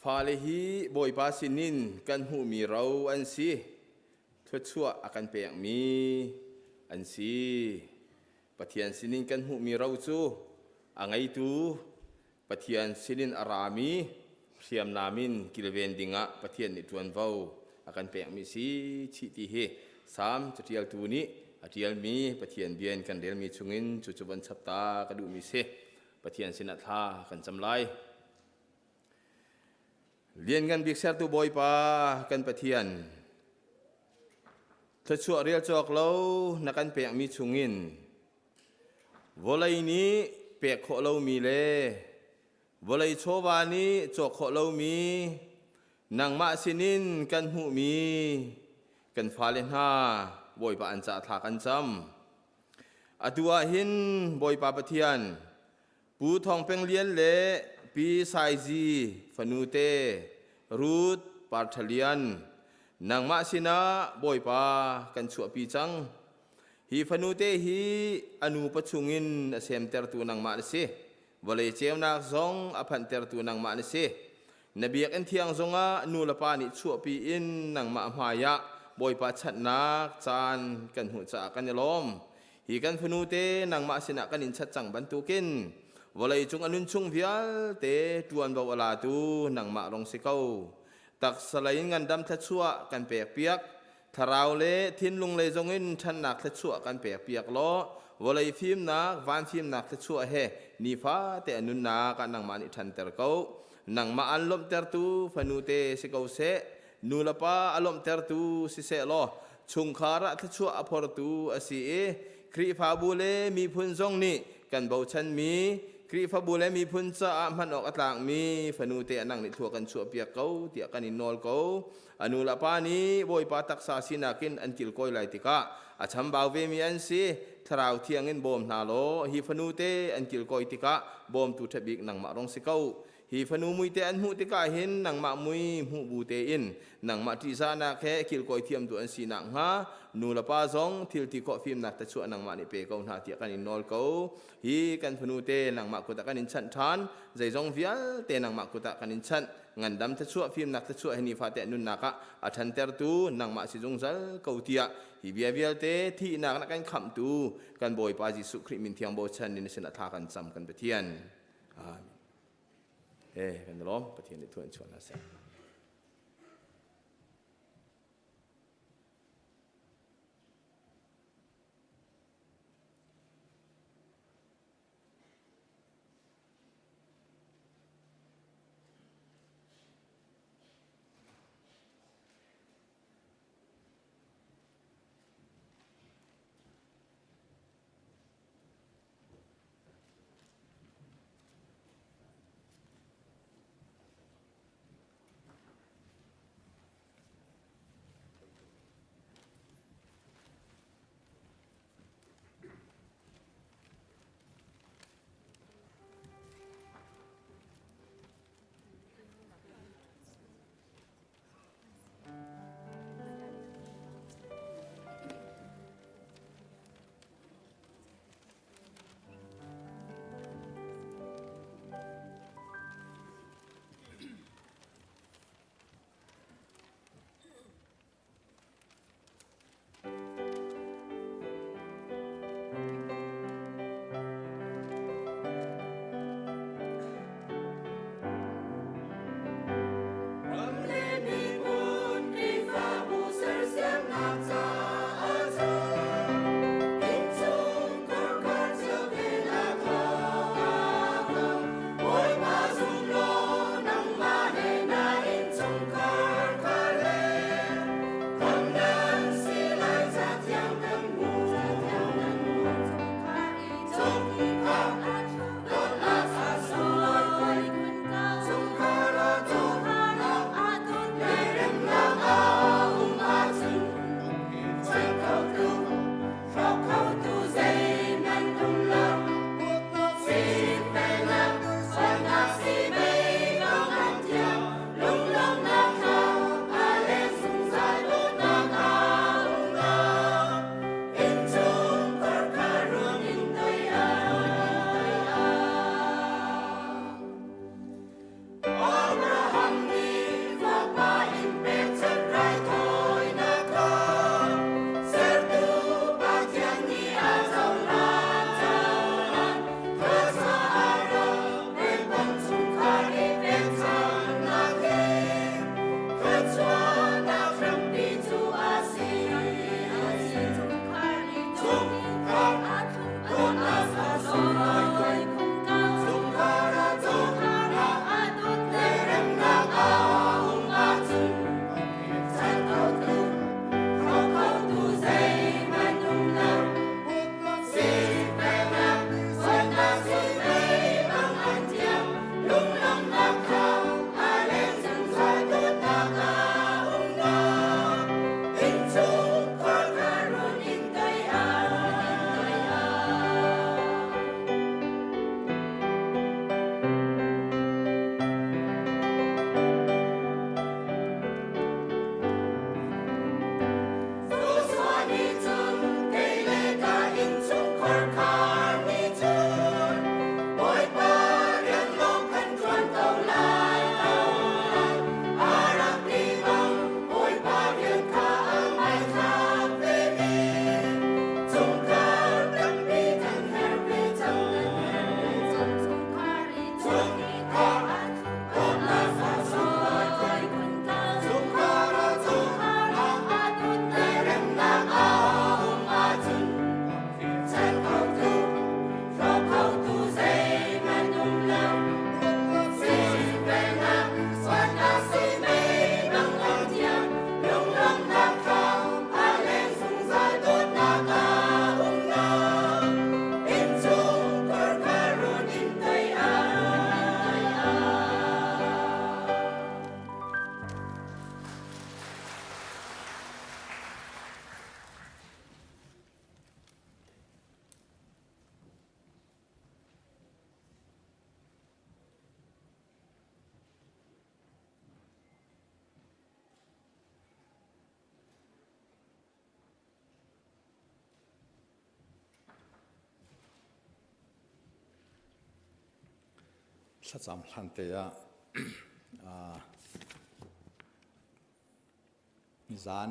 falehi boy pasinin kan hu mi rau an si thwachua akan pek mi an si Pathian sinin kan hu mi rau chu angai tu Pathian sinin arami siam namin kilven dinga Pathian ni tuan vau akan pek mi si chi ti he sam chatial tu ni atial mi Pathian bian kan del mi chungin chuchuban chapta kadu mi se Pathian sinat ha kan chamlai lian gan bik ser tu boy pa kan Pathian thachua rial chok lo na kan pek mi chungin volai ni pek kho lo mi le volai chowa ni chok kho lo mi nang ma sinin kan hu mi kan phalen ha boy pa an cha tha kan cham atua hin boy pa Pathian pu thong peng lian le pi sai ji fanute root Pathian nang ma sina boy pa kan chu pi chang hi fanute hi anu pachungin asem ter tu nang ma se volai chem nak zong aphan ter tu nang ma se nabiak en thiang zonga nu la pa ni chu pi in nang ma hmaya boy pa chat nak chan kan hu cha kan lom hi kan fanute nang ma sina kan in chat chang ban tu kin volai chung anun chung vial te tuan baw ala tu nang ma rong sikau tak salain ngan dam thachua kan pek piak tharau le thin lung le zongin than nak thachua kan pek piak lo volai phim nak van phim nak thachua he ni fa te anun na ka nang ma ni than ter ko nang ma an lom ter tu fanu te sikau se nu la pa alom ter tu si se lo chung khara thachua aphor tu asi e kri pha bu le mi phun zong ni kan bau chan mi kri fa bu le mi phun cha man ok atlang mi fanu te anang ni thua kan chu pia ko tia kan in nol ko anu la pa ni boy pa taksa sinakin an til koi lai tika acham baw ve mi an si tharau thiangin bom na lo hi fanu te an til koi tika bom tu thabik nang ma rong sikau hi phanu mui te an mu te ka hin nang ma mui mu bu te in nang ma ti sa na khe kil koi thiam tu an si na nga nu la pa zong thil ti ko phim nak ta chu nang ma ni pe ko na ti kan in nol ko hi kan phanu te nang ma ko ta kan in chan than zai zong vial te nang ma ko ta kan in chan ngan dam ta chu phim nak ta chu ni fa te nun na ka a than ter tu nang ma si zong zal ko tia hi bia vial te thi nak na kan kham tu kan boi pa jisu khri min thiam bo chan ni sen tha kan cham kan Pathian kan lom Pathian ni thuan chuan na se ถ้าจำทันเตะมิจาน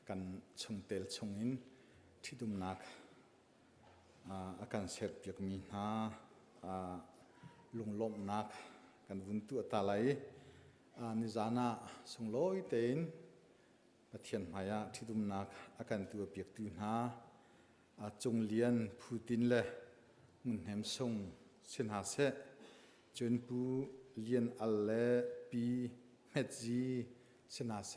กันชงเตลชงอินที่ดุมนักอาการเสพอยากมีหน้าลุงลมนักกันวุ่นตัวตาไหลนิจานะสงลอยเต็นปะเทียนมายาที่ดุมนักอาการตัวเปียกตุนหาจงเลียนผู้ตินเล่มุนเหมส่งเส้นหาเสจนผู้เลียนอัลเลปีเมจีเส้นหาเส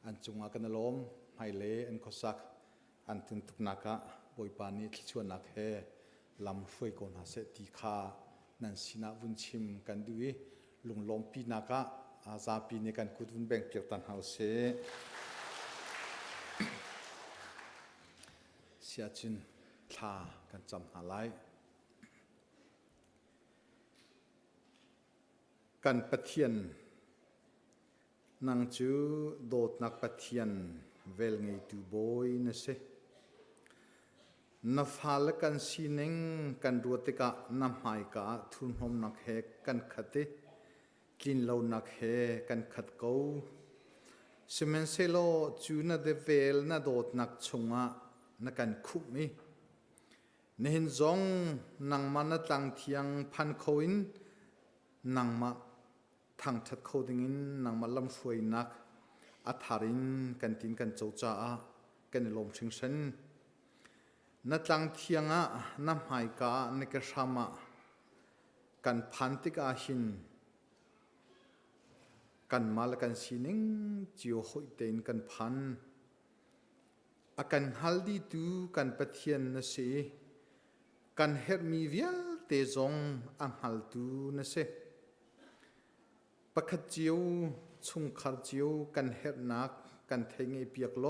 อันจงอากันล้มไฮเลอันโคสักอันตุนตุกนักบอยปานีที่ชวนนักเฮลำช่วยก่อนหาเสตีขานันสินาวุนชิมกันด้วยลุงลมปีนักอาซาปีในการคุดวุนแบ่งเปียกตันเฮาเสเสียจินทากันจำหาไลกันปะเทียนนางจูโดดนักปะเทียนเวลไงตูบอยนะเสนับหาลกันสีนึงกันรัวติกะนำหายกะทุนหอมนักเฮกันขัดกินเหล้านักเฮกันขัดเกาสมัยเซโลจูน่าเดเวลน่าโดดนักชงะนักกันคุกมีเนินจงนางมันตั้งเทียงพันโคอินนางมาทางทัดโคดิงินนางมาลำช่วยนักอัฐารินกันตินกันโจจ้ากันลมชิงเซนนัดตั้งเทียงน้ำหายกาในกระชามกันพันติกาหินกันมาลกันสีนิงจิโอหอยเตนกันพันอากันฮัลดีตูกันปะเทียนนะเสกันเฮร์มีเวียลเตจงอังฮัลตูนะเสปะขจิวชุงขารจิวกันเฮร์นักกันเทงเอเปียกโล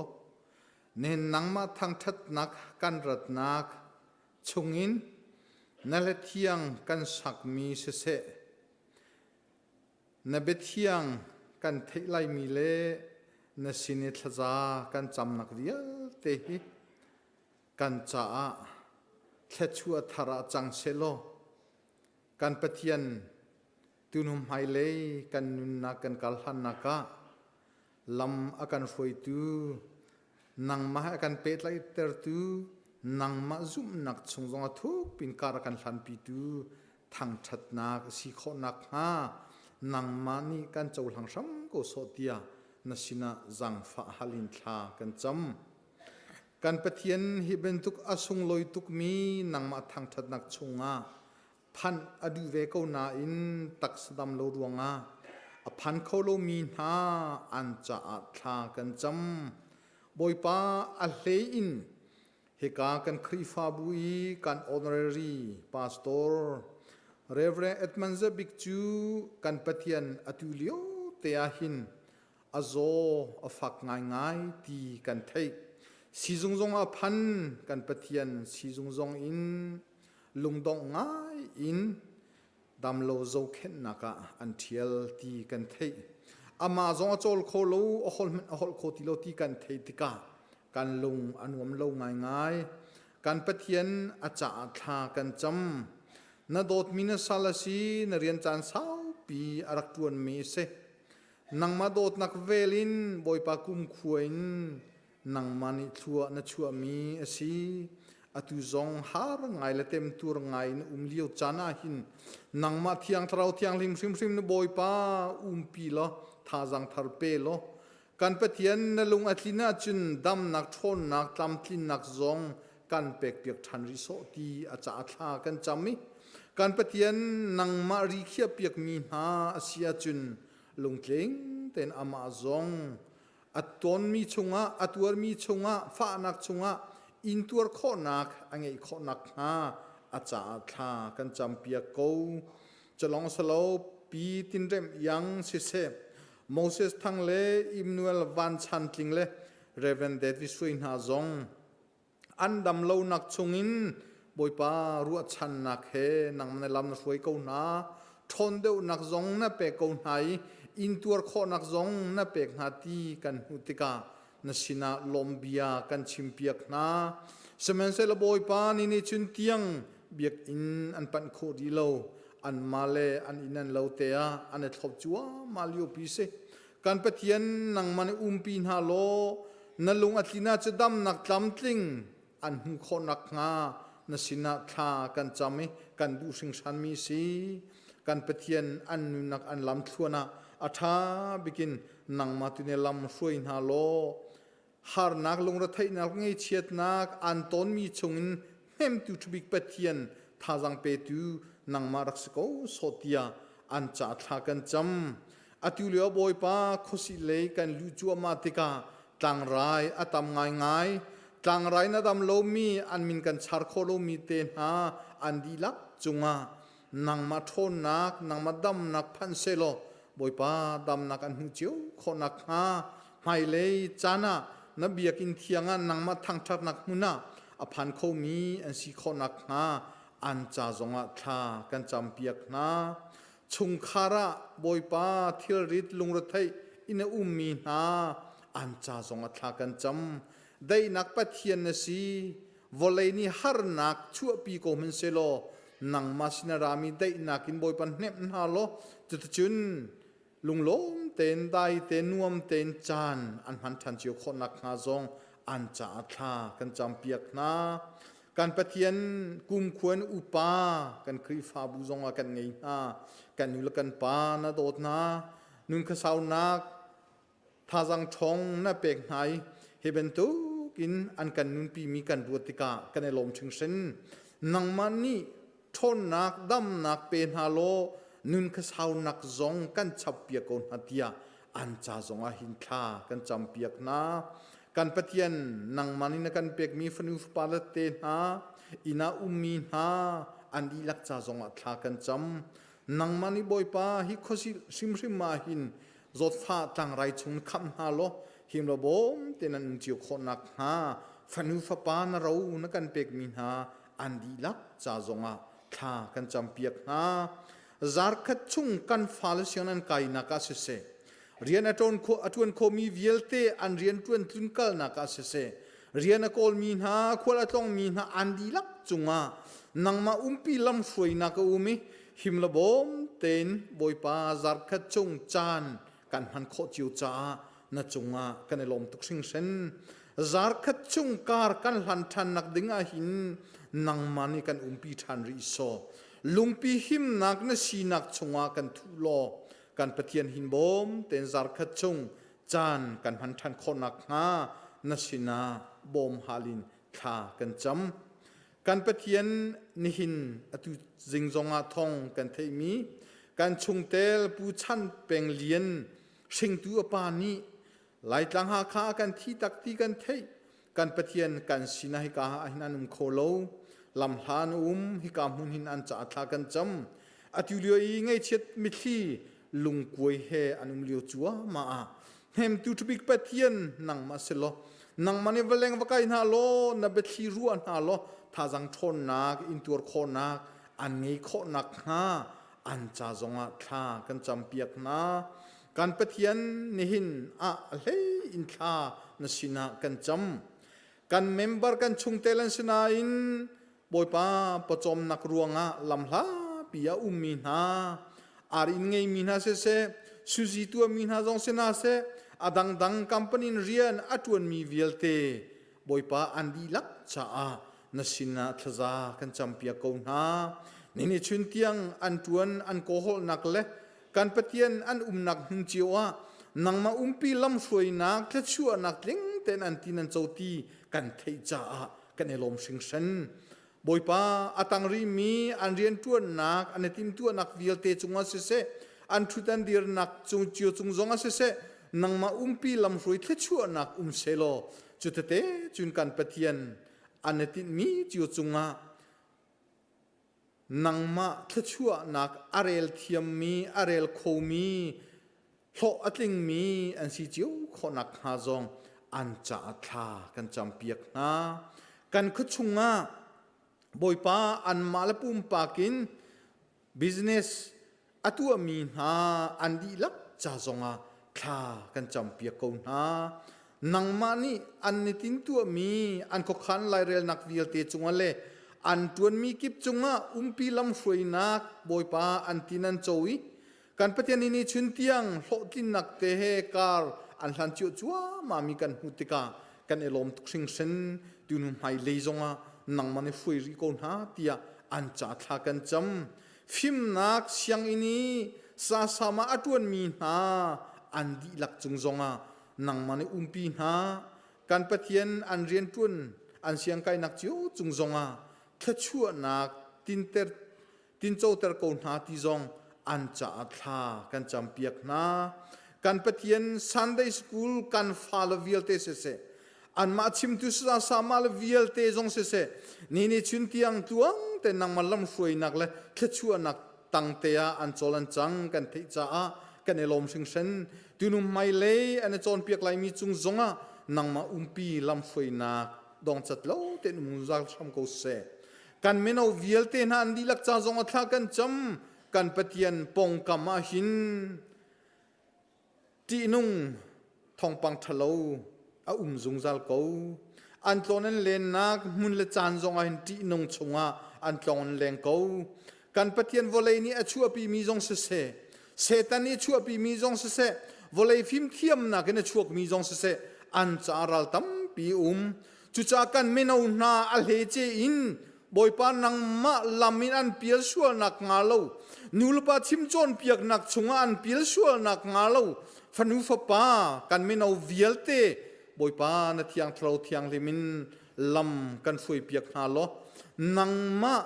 เนนนังมาทางทัดนักกันรัดนักชงอินนั่นแหละเทียงกันสักมีเสนเบเทียงกันเทไลมีเลนสินิทลากันจำนักเดียเตหิกันจ้าแค่ชัวทาราจังเซโลกันปะเทียนตุนุมไฮเลกันนุนนักกันกัลหันนักลำอากันฟอยตูนังมาอากันเปตไลเตอร์ตูนังมาซุ่มนักชงจงทุกปินการกันหันปีตูทางชัดนักสีโคนักฮานังมานี่กันเจ้าหลังซ้ำก็สอดียนสินะจังฟ้าฮัลินทากันจำกันปะเทียนฮิเป็นทุกอาสุงลอยทุกมีนังมาทางทัดนักชงพันอดูเวกนาอินตักสดำโลดวงพันเขาโลมีนาอันจะอัตลากันจำบอยป้าอัลเลอินเฮกากันครีฟาบุยกันออนเรรีพาสตอร์เรเวรเอ็ดมันจะบิกจูกันปะเทียนอตุลิโอเตียหินอาโซอฟักง่ายง่ายตีกันไทยสีจงจงพันกันปะเทียนสีจงจงอินลุงดงง่ายอินดำโลโจเข็นนักอันเทียลตีกันไทยอามาจงอโจลโคโลอโฮลโคติโลตีกันไทยติกากันลุงอันวมโลง่ายง่ายกันปะเทียนอาจารย์ทากันจำนาโดดมินซาลาซีนเรียนจานสาวปีอารักตวนเมเซนังมาโดดนักเวลินบอยปากุมขวยนนังมานิทัวนัชัวมีสีอตุจงหาร์ไงละเต็มตัวไงนเลี้ยวจานาหินนังมาเทียงทราวเทียงลิมซิมนบอยปาปีละทาจังทาร์เปโลกันปะเทียนนลุงอัตลินาจุนดำนักชนนักตำทินนักจงกันเปกเปียกทันริโซตีอาจารย์ทากันจำมิการปะเทียนนังมารีเขียเปียกมีนาอาเซียจุนลงเก่งเต็นอามาจงอัตวนมีชงอัตวมีชงฟ้านักชงอินตัวข้อนักอังไงข้อนักอาจารย์ทากันจำเปียกกูจะลองสโลปีตินเรมยังเสพโมเสสทั้งเลอิมนูเอลวันชันติงเลเรเวนเดวิสวินหาจงอันดำโลนักชงอินบอยป้ารัวชันนักเฮนังมันลำนักสวยกูนาทนเดียวนักจงนับเปกกูไหนอินตัวข้อนักจงนับเปกนาทีกันหุติกานสินาลมเบียกันชิมเปียกนาสมัยเซลบอยป้านี่นี่ชุนเตียงเบียกอินอันปันโคดีโล อันมาเลอันอินันเลาเตียอันเอทบจัวมาลิโอปีเซการปะเทียนนังมันปีนฮาโลนั่นลุงอัตลินาจะดำนักลำตลิงอันหูคนนักงานสินาทากันจำกันดูสิงชันมีสีการปะเทียนอันนักอันลำทวนาอัฐาบิกินนังมาตุเนลำช่วยฮาโลฮาร์นักลงรัฐไนักไงเชียดนักอันต้นมีชงอินเฮมตุทบิกปะเทียนทาจังเปตูนังมารักสกอโซเตียอันจะทากันจำอติวเลียบอยปาโคสิเลกันลูจัวมาติกาต่างไรอาตามง่ายต่างไรนะดำโลมีอันมินกันชาร์โคโลมีเตนหาอันดีลักจุงานังมาทนนักนังมาดำนักพันเซโลบอยปาดำนักอันหูเจียวคนนักหาไม่เลยจานะนบียกินเทียงนังมาทางทักนักมุนาอภันเขามีอันสีคนนักหาอันจ่าจงอาทากันจำเปียกนาชุงคาระบอยปาทิลริดลุงรถไทยอินมีนาอันจ่าจงอาทากันจำได้นักปะเทียนนสีวอลเลนี่ฮาร์นักชั่วปีโกมันเซโลนังมาสินารามีได้นักินบอยปันเนบนาโลจุดจุนลุงล้มเต็นได้เต็นนวมเต็นจานอันพันทันเจียวคนนักหาจงอันจ่าทากันจำเปียกนาการปะเทียนกุมควรอุปากันครีฟาบูจงอากันไงกันนุลกันปานาโดดนานุนขสาวนักทาจังชงนาเปกไหนเฮเบนตุกินอันกันนุนปีมีกันบัวติกากันในลมชิงเซนนังมันนี่ทนนักดำนักเป็นฮาโลนุนขสาวนักจงกันฉับเปียกอนหัตยาอันจ่าจงอาหินคากันจำเปียกนาการปะเทียนนังมันนี่นักกันเปียกมีฟันุฟปาลเตนาอินามีนาอันดีลักจ่าจงอาทากันจำนังมันนี่บอยปาฮิโคสิซิมมาหินจดฟ้าต่างไรชุนคำฮาโลหิมระบมเตนันจิวคนนักฮาฟันุฟปานเรานักกันเปียกมีนาอันดีลักจ่าจงอาทากันจำเปียกนาจาร์คัดชุงกันฟาลเซียนันไกนักอาเซเรียนอัตวนโคมีวิลเตอันเรียนตวนทุนกัลนักอาเซเรียนกอลมีนาควละต้องมีนาอันดีลักจุงานังมาปีลำสวยนักมิหิมละบมเตนบอยปาจาร์คัดจงจานกันหันโคจิวจ้านาจุงากันในลมตุกสิงเซนจาร์คัดจงการกันหันทันนักดึงอาหินนังมานี่กันปีทันริโซลุงปีหิมนักนสีนักจุงากันทุโลการปะเทียนหินบมเต็นจาร์คัดจงจานกันพันทันคนนักหานสินาบมฮาลินทากันจำการปะเทียนนิหินอตุจิงจงอาทองกันเทมีการชงเตลปูชันเปงเลียนสิงตัวปานีไหลตลังหาคากันที่ตักที่กันเทการปะเทียนกันสินาฮิกาหินันคโลลำฮานฮิกามุนหินอันจะทากันจำอตุเลียไงเช็ดมิทีลุงกวยเฮอันเลียวจัวมาเฮมตุทบิกปะเทียนนังมาเสลนังมันเวลงวกายนาโลนับเบทีรัวนาโลทาจังทนนักอินตัวโคนักอันนี้โคนักฮาอันจ่าจงอาทากันจำเปียกนาการปะเทียนนิหินเลอินทานสินากันจำการเมมเบอร์กันชงเตลันสนาอินบอยปาปจอมนักรวงลำลาปียมีนาอารินไงมีนาเสสุจิตัวมีนาจงเสนาเสอดังคัมปานีเรียนอัตวนมีวิลเตบอยปาอันดีลักจ้านสินาทซากันจำเปียกเอานานี่ชุนเตียงอันตวนอันโกหกนักเละการปะเทียนอันนักหิงเจียวนังมาปีลำสวยนักและชั่วนักเล็งเต็นอันที่นันเจ้าตีกันเทจ้ากันในลมสิงเซนบอยปาอัตังรีมีอันเรียนตัวนักอันติมตัวนักวิลเตจงอาเสอันทุตันดีร์นักจงเจียวจงอาเสนังมาปีลำสวยและชั่วนักเซโลจุดเตจุนการปะเทียนอันติมีเจียวจงอานังมาทชัวนักอาเรลเทียมมีอาเรลโคมีโลอัตลิงมีอันสิจิวคนนักหาจงอันจะอัตลากันจำเปียกนากันขชุงาบอยป้าอันมาลปุ่มปากินบิสเนสอตัวมีนาอันดีลักจะจงอาทลากันจำเปียกเอานานังมานี่อันนิตินตัวมีอันก็ขันไลเรลนักวิลเตจงอาเล อันตวนมีกิบจุงะปีลำฟวยนักบอยปาอันตินันโจวิกันปะเทียนนี้ชุนเตียงโลตินนักเตเฮกาลอันหลันจิวจัวมามีกันหุติกากันเอลอมทุกสิ่งเส้นดูนุ่มไฮเลจงะนังมันฟวยริโกนหาเตียอันจัดทากันจำฟิมนักเสียงอินี้ซาสามาอตวนมีนาอันดีลักจุงจงะนังมันปีนากันปะเทียนอันเรียนตุนอันเสียงไกนักจิวจุงจงะแค่ชั่วนักตินโจเตอร์โกนหาที่จงอันจะอัตลากันจำเปียกนากันปะเทียน Sunday School กันฟาลวิลเตเสอันมาชิมตุสราสามาลวิลเตจงเสนี่ชุนเตียงตวงแต่นังมันลำฟวยนักเลยแค่ชั่วนักตั้งเตียอันโจลันจังกันเทจ้ากันเอลมสิงเซนตุนุมไม่เลยอันโจนเปียกไหลมีจุงจงะนังมาปีลำฟวยนักดองจัดโลเตนุมุจัลชมโกเซกันเมนเอาวิลเตนันดีลักจ้าจงอัตลากันจำกันปะเทียนปงกามาหินตีนุ่งทองปังทะเลจุงจัลกูอันตอนนั้นเลนนักมุนเลจานจงอันตีนุ่งชงอันตอนเลงกูกันปะเทียนวอลเลนี่ชัวปีมีจงเสเซตันนี่ชัวปีมีจงเสวอลเลฟิมเทียมนักเนี่ยชัวมีจงเสอันจารัลตัมปีจุจากกันเมนเอาหน้าอัลเฮเจอินบอยปานังมาลามินอันเปียชัวนักงาโลนูลปาชิมจอนเปียกนักชงอันเปียชัวนักงาโลฟันูฟปากันเมนเอาวิลเตบอยปานาทียงทราวทียงเลมินลำกันฟวยเปียกฮาโลนังมา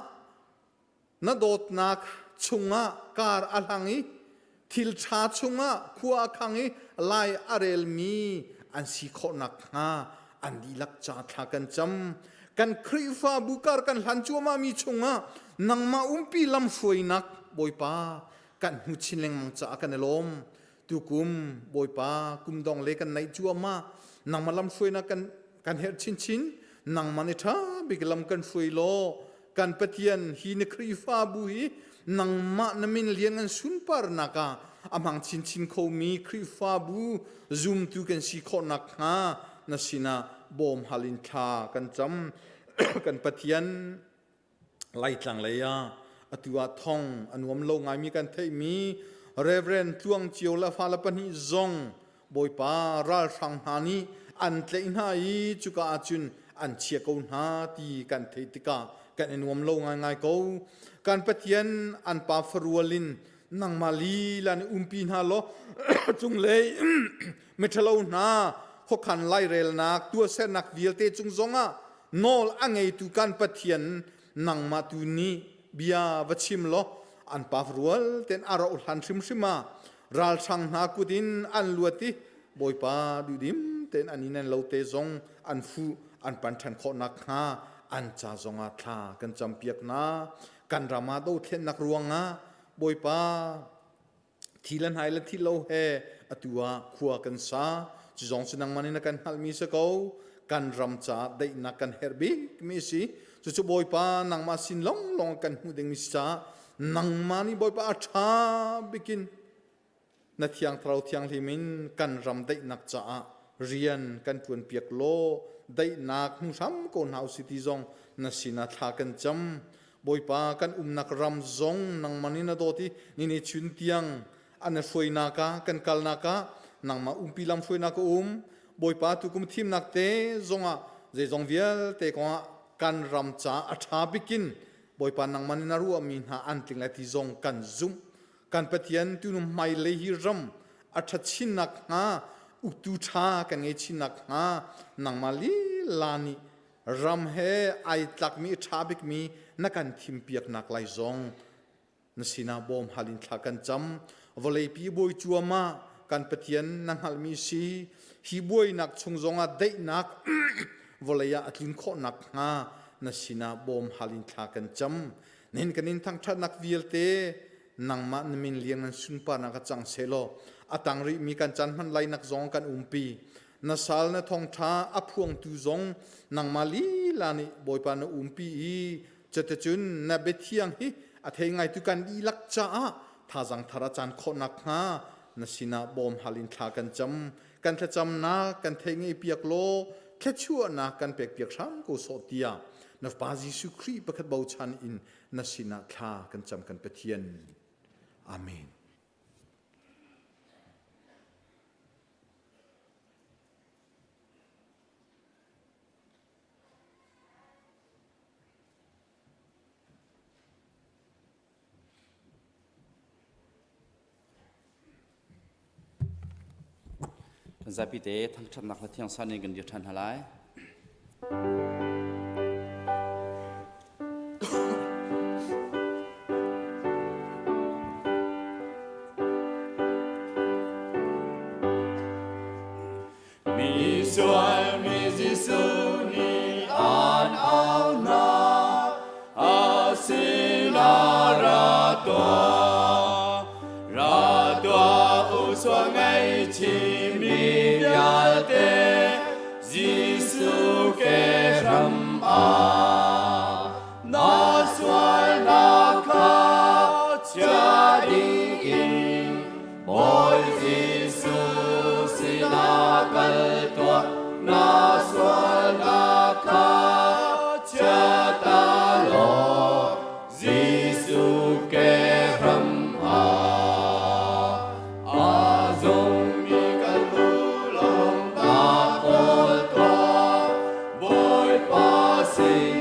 นาโดดนักชงะการอัลหังอีทิลชาชงะขัวขังอีไลอาเรลมีอันสีขนักฮาอันดีลักจาทากันจำกันครีฟ้าบุการกันหันจัวมามีชงะนังมาปีลำฟวยนักบอยปากันหุชินเลงมังจากันเอลมตุกุมบอยปากุมดองเลกันในจัวมานังมาลำฟวยนักกันเฮดชินนังมันเอท่าบิกลำกันฟวยโลกันปะเทียนฮีนครีฟ้าบุยนังมานมินเลียงกันสุนปาร์นักอามังชินเขามีครีฟ้าบูซุมตุกันสีขนักฮานาสินาบอมฮาลินทากันจำกันปะเทียนไล่จังเลยอตัวทองอันวมโลงายมีกันเทมีเรเวนช่วงเจียวละฟาละปนิจงบอยปาราสังหานีอันเตอินาอีจุกอาจุนอันเชียกอุนหาตีกันเทติกากันอันวมโลงายกูกันปะเทียนอันปาฟรัวลินนังมาลีลันปีนาโลจุงเลยเมทโลนาพวกขันไล่เรลนักตัวเส้นนักวิลเตจุงจงโนลอังไงตุกันปะเทียนนังมาตุนีเบียวัชิมโลอันปาฟรัวลเต็นอาราอุลันชิมมารัลชังนากุดินอันลวติบอยปาดูดิมเต็นอันนี้นั่นเราเตจงอันฟูอันปันทันขอนักฮาอันจ่าจงอาทากันจำเปียกนากันรามาโตเทนนักรวงบอยปาทีลันไฮลันที่เราเฮอตัวขัวกันซาจงสนังมันนักกันฮัลมีสกาวกันรำจ่าได้นักกันเฮร์บีมิสิจุบอยปานังมาสินลองกันหูเดงมิสานังมานี่บอยปาอัฐาบิกินนัดยังทราวที่ยังลิมินกันรำได้นักจ่าเรียนกันทวนเปียกโลได้นักหุ่นซ้ำคนเฮาสิติจงนัสินาทากันจำบอยปากันนักรำจงนังมันนี่นาโดตินี่ชุนเตียงอันนั้นฟวยนักกันกัลนักนังมาปีลำฟวยนักบอยปาตุกุมทีมนักเตจงเจจงเวียลเตกว่ากันรำจ่าอัฐาบิกินบอยปานังมันนารัวมีหาอันติงและที่จงกันซุ่มกันปะเทียนตุนุมไม่เลยฮิรำอัฐชินนักฮาอุตุชากันเงชินนักฮานังมาลีลานีรำเฮไอตักมีชาบิกมีนักกันทิมเปียกนักไลจงนสินาบอมฮาลินทักกันจำวอลเลย์ปีบอยจัวมากันปะเทียนนังฮัลมีซีฮีบอยนักชงจงอาได้นักวอลเลยอัดลินโคนักฮานาสินาบอมฮาลินทากันจำเน้นกันนินทั้งทันักวิลเตนังมันมินเลียงนันสุนปานักจังเซโลอัตังริมีกันจันมันไลนักจงกันปีนาซาลนาทองท้าอพวงตุจงนังมาลีลานิบอยปานปีจะจะจุนนาเบทียงฮิอัฐไงตุกันดีลักจ้าท่าจังทาราจันโคนักฮานาสินาบอมฮาลินทากันจำกันนากันเทงเปียกโลแค่ชั่วนักกันเปียกช้ำกูโซเตีย na pa Jesu Christ pakat bau chan in na sina kha kan cham kan Pathian amen Zapi te thang chat nak thiang san ni gan di than halai mi soal mi Giêsu ni an Auhnak asina ra tua u soa ngay chi mi ya te Giêsu ke ram a na soal na kha cha ding in ôi Giêsu sina kal tua na soal na kha cha ta lo Giêsu ke ram a Sing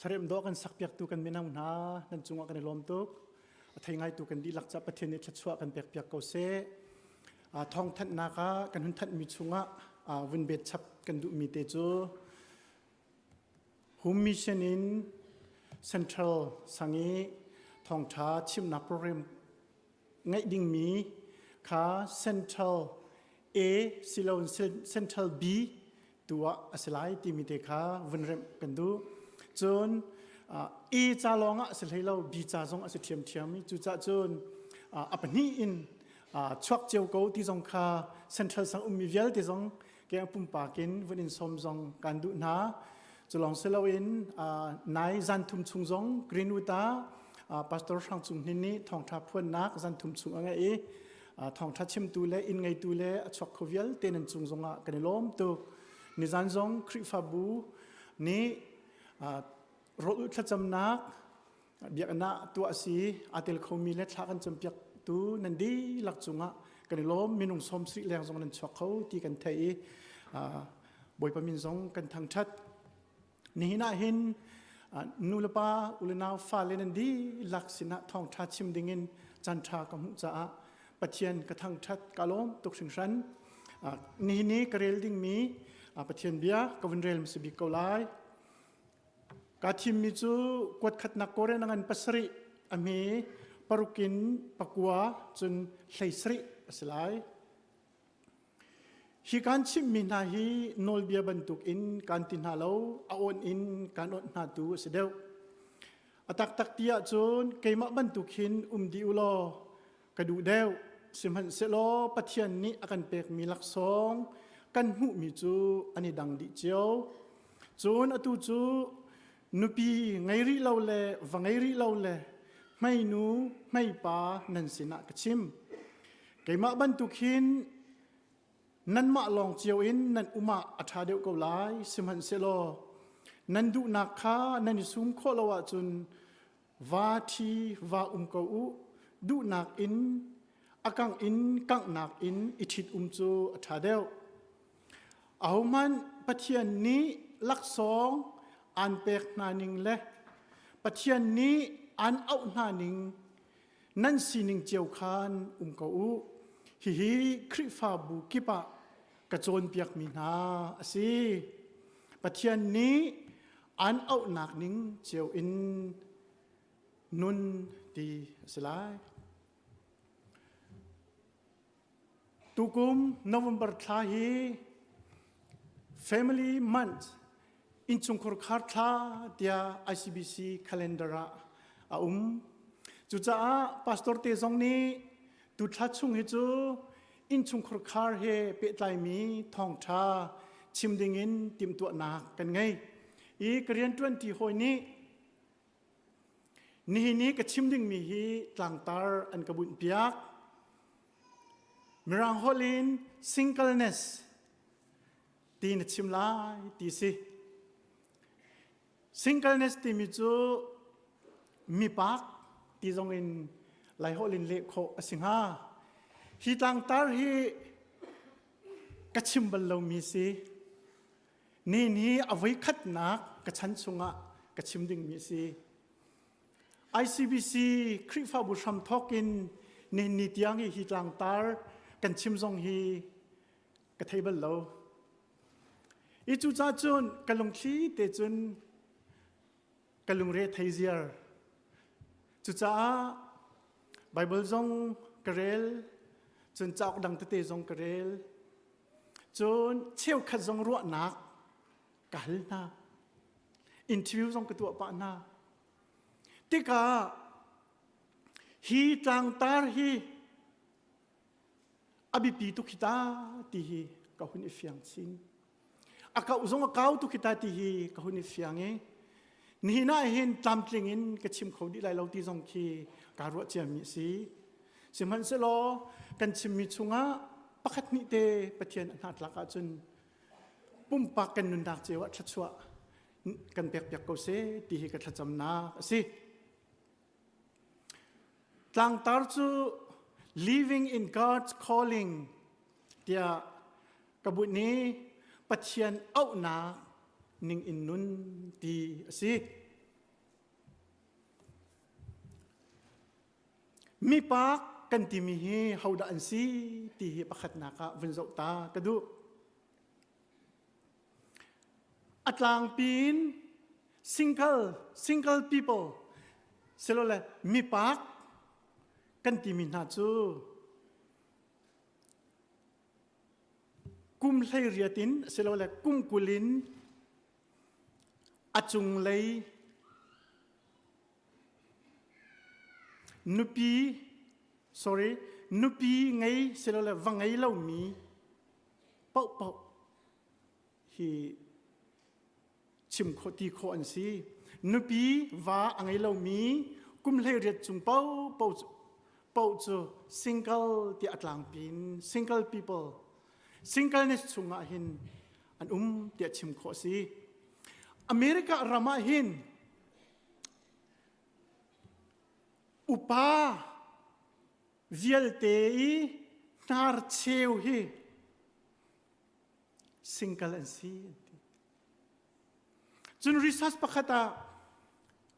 Sarem do kan sakpiak tu kan menang na nan chunga kan lom tuk thai ngai tu kan di lakcha pathian ni thachwa kan pek piak ko se thong that na ka kan hun that mi chunga win bet chap kan du mi te chu hum mission in central sangi Thawngṭhachim na program ngai ding mi kha central A silon central Bตัวอสไลที่มีเด็กขาวันเริ่มกันดูจนอีจ้าลองอ่ะสิให้เราบีจ้าจงอ่ะสิเทียมมีจุจ้าจนอัปนี้อินชวกเจียวกูที่จงขาเซ็นทรัลสังอุมิเวลที่จงแกปุ่มปากินวันอินสมจงการดูนะจะลองเสลาอินนายจันทุมชุงจงกรีนอุตาพาสตอร์ช่างจุงนี่ทองทับพวนนักจันทุมชุงอะไรThawngṭhachim tu le in ngai tu le chok khovial ten an chung zonga kan lom tu ni zan zong khri fa bu ni ro u thacham nak biak na tu asi atel khomi le thla kan cham piak tu nan di lak chunga kan lom minung som sri leng zong nan chok khau ti kan thai boi pamin zong kan thang that ni hina hin nulapa ulenaw fa le nan di lak sina Thawngṭhachim dingin chantha kam cha Pathian กระทั่งชัดกาลมตกสิงชันนี่กระเรลดิ้งมีPathianเบียกวันเรลมสบิกเอาไลกาทิมมิจูกวดขัดนักโกเรนังอันปัสริอเมปรุกินปักวัวจนไลสริสลายฮิการชิมมินาฮีโนลเบียบรรทุกอินการตินฮาโลอาอนอินการอดนาตูเสดวตักเตียจนเกมาบรรทุกหินดีอุโลกระดูเดวสิมันเสลอปะเทียนนี้อาการเปกมีลักษองกันหูมีจูอันนี้ดังดิเจียวจูนอตูจูนุปีไงริเราเลวังไงริเราเลไม่นูไม่ปานันสินะกชิมเกมาบรรทุกหินนันมาลองเจียวอินนันอุมาอัฐาเดียวกับหลายสิมันเสลอนันดูนักขานันซุมโคลวะจุนวาทีวากอูดูนักอินอากังอินกังนักอินอิทิดจูอัฐาเดียวเอามันปะเทียนนี้ลักสองอันเปกนานิงเละปะเทียนนี้อันเอานานิงนั่นสินิงเจียวคานกอูฮิคริฟาบุกิปะกระโจนเปียกมีนาสิปะเทียนนี้อันเอานักนิงเจียวอินนุนดีสลายตุกุมโนเวมเบอร์ทาฮี Family Month อินจุงครคาร์ทาเดีย ICBC Calendar จุจ้าพาสตอร์เตซองนี้ตุทัดชุงฮิจูอินจุงครคาร์เฮเปตไลมีทองทาชิมดิงินติมตัวนักกันไงอีกเรียน20หอยนี้นี่ก็ชิมดิ่งมีฮีตลังตาร์อันกบุญเปียกมิรังฮอลินซิงเกิลเนสตีนชิมลายตีสิซิงเกิลเนสตีมิจูมีปักตีจงอินไลฮอลินเล็กโคสิงหาฮีตลังตาร์ฮีกชิมบัลลมีสินี่เอาไว้คัดนักกชันสุงะกชิมดิ่งมีสิICBC คริฟ้าบุษมทอกินในนิตยังฮีตลังตาร์กันชิมซงฮีกระเทเบิลโลอีจูจ้าจุนกันลงที่เตจุนกันลงเรทไทเซียร์จูจ้าไบเบิลซงกระเรลจนจ้าดังเตซงกระเรลจนเชี่ยวขัดซงรัวนักกัลนาอินทิวซงกระตัวปานาติกาฮีตังตาร์ฮีอบิปีตุกิตาตีฮีกะหุนิฟิยังซินอากาอุซงอากาตุกิตาตีฮีกะหุนิฟิยังเอนี่น่าเห็นตามจริงอินกะชิมเขาดีไลเราตีซงคีการวะเจียมิสีสิมันเสลอกันชิมมิชุงะปักนิเตปะเทียนนาตลักจุนปุ่มปากกันนุนดักเจวะชัดชัวกันเปียกๆเขาเสตีฮีกะทัดจำนาสิTlangtaar chu living in God's calling เดียกบุนี้Pathian Auhnak Ningin nun di si มีปากกันที่มีเฮาดาอันซีที่ประคัดนักวันเจ้าตากระดูอัตลางปีน single people เสร็จแล้วมีปากกันที่มีนาจูกุมเลยเรียตินเสร็จแล้วกุมกุลินอจุงเลยนุปีนุปีไงเสร็จแล้ววังไงเล่ามีเป่าฮีชิมโคตีโคอันซีนุปีว่าอังไงเล่ามีกุมเลยเรียจุงเป่าจู single ที่อัตลางปีน single people singleness ชุงอาหินอันเดียชิมโคซีอเมริการามาหินอุปาเวียลเตอีนาร์เชวฮี single อันซีจนรีสัสปะคตา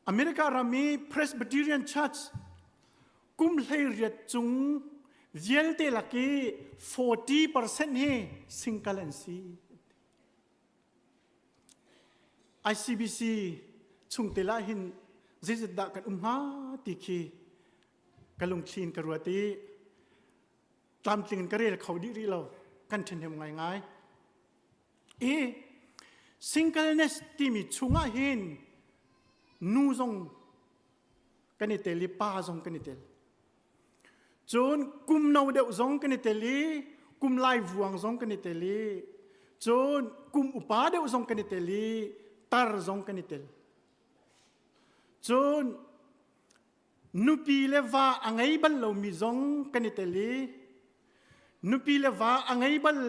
อเมริการามี Presbyterian Church กุมเลยเรียจุงเวียลเตลักกี้ 40% เฮ single อันซี ICBC ชุงเตลาหินจิตดักกันมาติคีกะลุงคลีนกะรัวตีตามจริงกะเรียเขาดีรีเรากันเทนเทมง่ายsingleness ที่มีชุงอาหินนูซงกันเตลิป้าซงกันเตลจนกุมนาวเดวซงกันเตลีกุมไลฟ์วงซงกันเตลีจนกุมอุปาเดวซงกันเตลีตาร์ซงกันเตลจนนุปีเลวาอังไงบัลเรามีซงกันเตลีนุปีเลวาอังไงบัล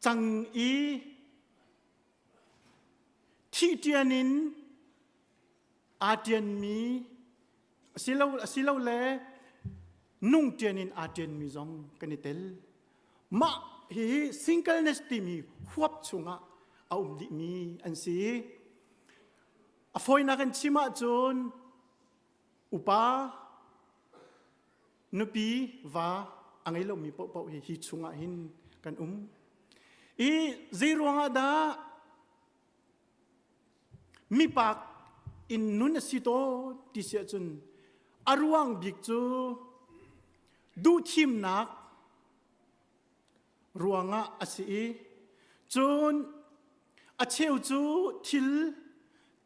จังอีที่เทียนินอาเทียนมีสิเราเลนุ่งเทียนินอาเทียนมีซงกันเตลมาฮีsinglenessที่มีหัวชุงเอาดิมีอันซีอฟอยนักันชิมาจนอุปานุปีว่าอังไงเรามีเป่าฮีชุงหินกันซีรวงดามีปากอินนุนสิโตติเสียจนอารวงบิกจูดูทิมนักรวงอาศีจนอาเชวจูทิล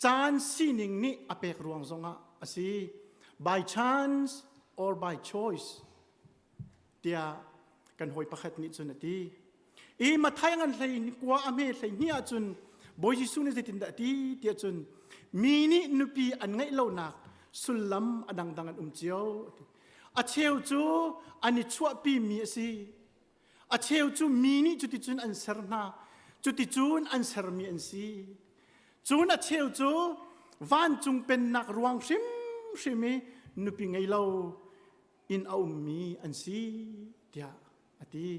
จานซีนิงนี่อเปกรวงซงอาศี by chance or by choice เดียกันหอยประคัดนิจุนตีมาไทยงันเลยกว่าอเมริกาเนี่ยจนบอยสุนจะติดดัตีเดียจนมีนี่นุปีอันไงเล่านักสุลลัมอดังดังอันเจียวอาเชวจูอันนี้ชั่วปีมีสิอาเชวจูมีนี่จุดที่จุนอันเสรนาจุดที่จุนอันเสรมีอันสิจุนอาเชวจูวันจุงเป็นนักรวงชิมนุปีไงเล่าอินเอามีอันสิเดียอตี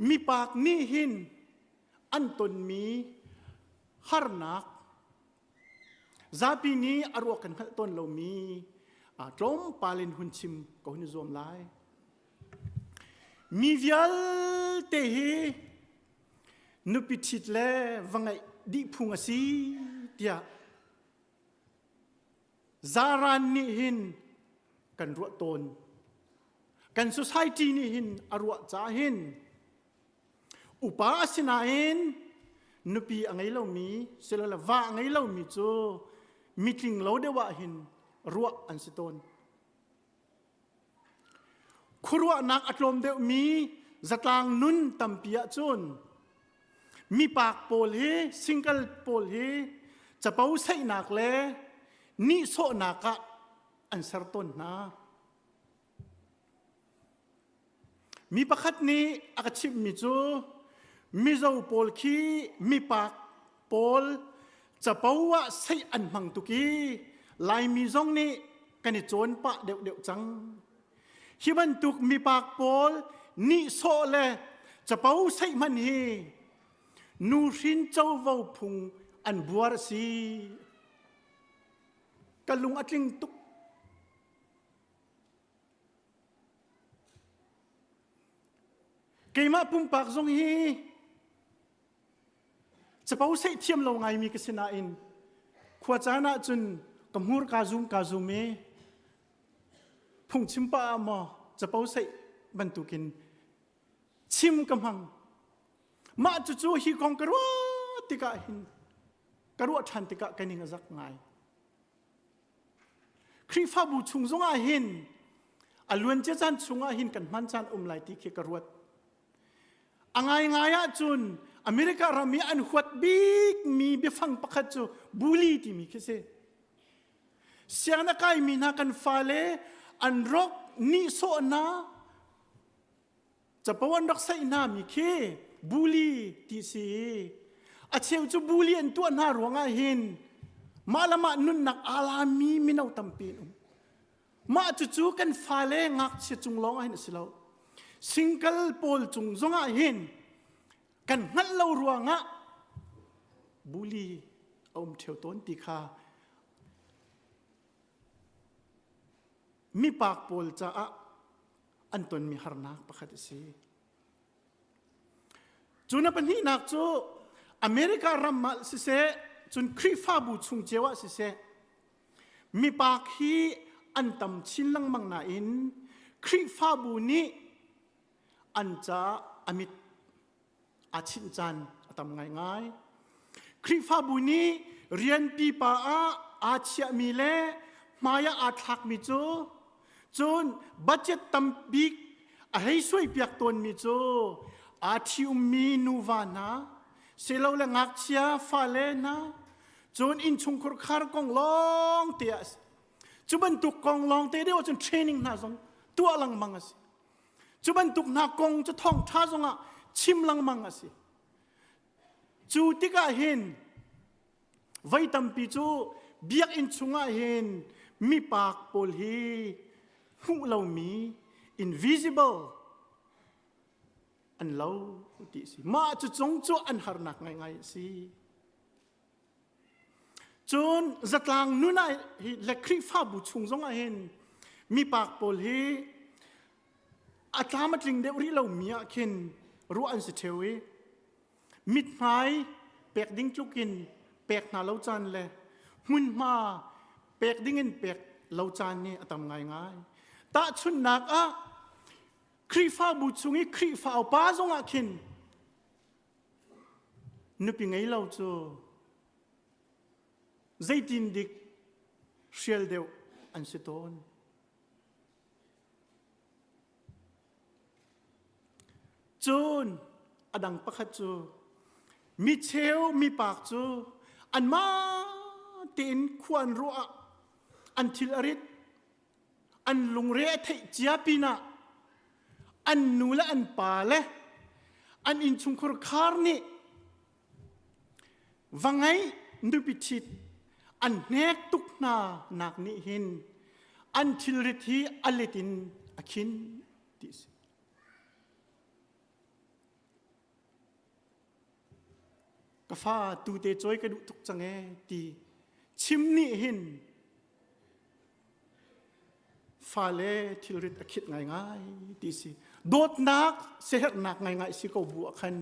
มีปากนี่หินอันตนมีฮาร์นักซาปีนี้อารวกันต้นเรามีตรมปาลินหุนชิมก็หุนซอมไลมีวิลเตหีนุปิชิตเลวังไงดิพุงอสีเดียซารันนี่หินกันรัวตนกันสุสัยจีนี่หินอารวจ้าหินอุปาสินาหินนุปีอังไงเรามีเสร็จแล้วว่าอังไงเรามีจูมีทิ้งเราได้ว่าหินรัวอันสิตนครัวนักอัตลมเดวมีจัตลางนุนตัมปียจุนมีปากโปลเฮซิงเกิลโปลเฮจะเป้าใส่นักเลนิโซนักะอันสรตนนะมีประคัดนี้อาชิบมิจูมิโซโปลคีมีปากโปลจะเป้าว่าใส่อันมังตุกีลายมีซองนี้กันโจนปะเดียวจังฮิบันตุกมีปากโปลนิโซเลจะเป้าใส่มันเฮนูรินเจ้าว่าพุงอันบัวสีก กันลุงอัดลิงตุกเกมาปุ่มปากทรงฮีจะเป้าใส่เทียมเราไงมีกษณะอินขวาจานะจนกำหูรกาซูเมพุ่งชิมปามาจะเป้าใส่บรรทุกินชิมกำหังมาจู่ๆฮีกองกระวัวติกะหินกระวัวทันติกะกันนิงจักไงครีฟ้าบูชุงจงอาหินอลวนเจจันชุงอาหินกันมันจันไหลติเคกระวัวอังไงอะจุนอเมริกาเรามีอันขวดบิ๊กมีเบฟังปะคัดจูบุลีที่มีแค่เสียงนักไก่มีนักกันฟาเลอันรกนิโซนาจะปวันรักษาหน้ามีแค่บุลีที่สิอาเชียวจูบุลีอันตัวน่ารวงอาหินมาละมานุนนักอาลามีมินาตัมปีนมาจู่ๆกันฟาเลงักเสียจุงร้องอาหินสิเราซิงเกิลโพลจุงจงอาหินกันงั้นเรารวงะบุลีอมเทวต้นติคามีปากโพลจะอันตนมีหารนักประคัตสีจุนเป็นที่นักจูอเมริการัมมาสิเซจุนครีฟ้าบูชุงเจวะสิเซมีปากฮีอันตำชินลังมังนาอินครีฟ้าบูนี้อันจะอมิตอาชินจันตำง่ายครีฟ้าบุนีเรียนปีปาอาเชียมีเลมายาอาทักมิจูจนบัจเจตำบิกให้ช่วยเปียกตนมิจูอาทิวมีนูวานาเสลาเลงักเชียฟาเลนะจนอินชุงครคาร์กองลองเตียสจุบันตุกกองลองเตียเดียวจนเทรนนิ่งน่าสงตัวลังมังสจุบันตุกนากงจะท่องท่าสงะชิมลังมังสิจูติกาเห็นไว้ตำปีจูเบียกอินชุงาเห็นมีปากโพลฮีหูเรามี invisible อันเราติสิมาจุจงจูอันหานักง่ายๆสิจนจัดลางนู่นไอเล็กครีฟ้าบุชุงจงอาเห็นมีปากโพลฮีอาตามาถึงเดี๋ยวนี้เรามีอะเข็นรู้อันสิเทวีมิดไม้เปกดิ้งจุกินเปกหนาเล่าจันเลยมุนมาเปกดิ้งเงินเปกเล่าจันนี่อาตามง่ายตาชุนนักครีฟ้าบุชุงี้ครีฟ้าเอาป้าจงอะเข็นนึกยังไงเราจูใจดินดิกเชียลเดียวอันสิโตนจูนอดังปะคัดจูมีเชลมีปากจูอันมาตีนควรรัวอันทิลอริดอันลุงเรทเจียปีนาอันนูและอันปาเลอันอินชุงครคาร์นี่วังไงนุปิชิตอันเนกตุกนานักนิหินอันทิลริทีอเลตินอคินติสกฟ้าตูเตจอยกระดุทุกจังเอตีชิมนี่หินฟ้าเล่ทิลริตอคิดง่ายๆตีสิโดดนักเสียหนักง่ายๆสิก็บัวขัน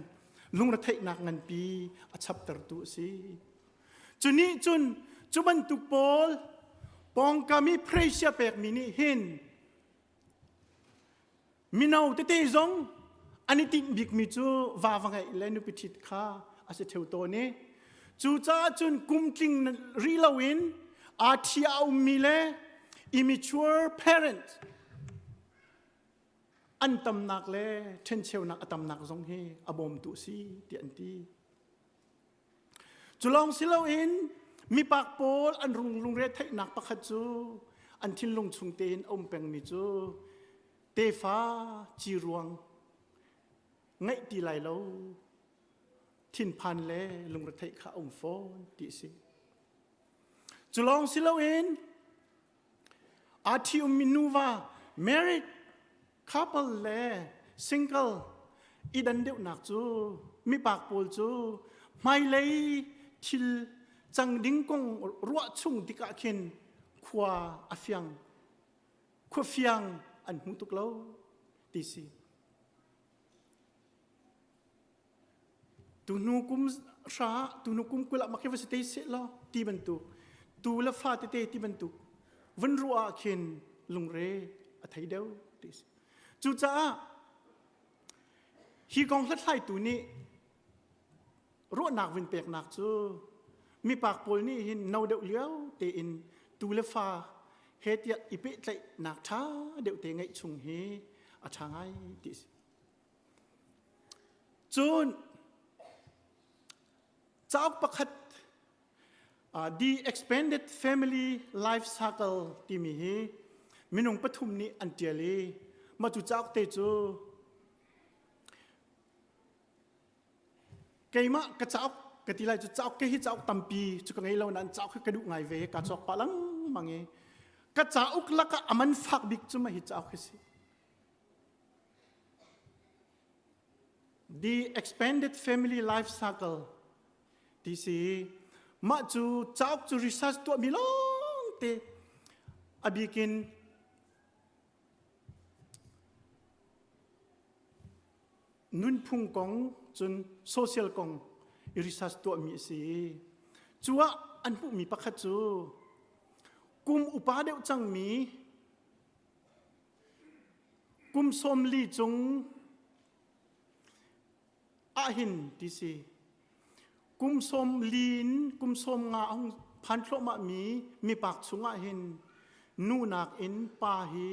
ลุงระเทหนักเงินปีอัชับตรตุสิจุนี้จุบันตุโปลปองกามีเพรสเซียเปกมินิหินมินาวเตเตจงอันนี้ติบิกมิจูวาวังไงเลนุปิชิตข้าอาศัยเทวโตนี้จู่จ้าจนกุมจริงรีลาวินอาทิอาอุมิเล immature parents อันตำนักเลเช่นเชวนักตำนักทรงเฮอบมตุสีเตียนตีจุลองสิลาวินมีปากโปลอันลุงเรทให้นักประคัดจูอันที่ลุงชุงเตนอมเป็งมิจูเตฟ้าจีรวงไงตีไหลเราทินพันเล่ลุงระเทข้าองฟอนติสิจุลองสิลาวินอาทิอุมินูวา married couple เล่ single อีดันเดียวหนักจูมีปากโปลจูไม่เลยทิลจังดิ้งกงรัวชุ่งติกะเข็นค ขวาอาเฟียงขวาเฟียงอันหุ่นตุกเล่าตีสีตูนูกุมช้าตูนูกุมกุลามาเก็บสเตย์เสร็จแล้วตีบรรทุกตูละฟ้าเตะตีบรรทุกวันรัวเข็นลุงเรอไทยเดียวตีสีจูจ้าฮีกองทัดไล่ตูนี้รัวหนักวินเปียกหนักจูมีปากปนนี่หินนาเดียวเลี้ยวเตอินตูละฟ้าเฮียอีเปิใจหนักท้าเดียวเตงไงชงเฮอาชางไงตีสีจูนเจ้าประคัด the expanded family life cycle ที่มีมินุงปฐุมนี้อันเดียลีมาจุเจ้าเตจูเกี่ยมกระเจ้ากติไลจุเจ้าเกี่ยเจ้าตั้มปีจุกไงเรานั้นเจ้าคือกระดูกไงเวกระจอกปะลังมังเงกระเจ้าอุกลักอามันฝักบิกจุมาหิเจ้าคือสิ the expanded family life cycleที่สี่มาจูเจ้าจูริสัสตัวมิลองเตอบิกินนุนพุงกงจนโซเชียลกงริสัสตัวมีสีจัวอันผู้มีประคัตจูกุมอุปาเดวจังมีกุมสมลีจงอาหินที่สี่กุมสมลีนกุมสมงาองพันโลมามีปากสุงาหินนูนักอินปาฮี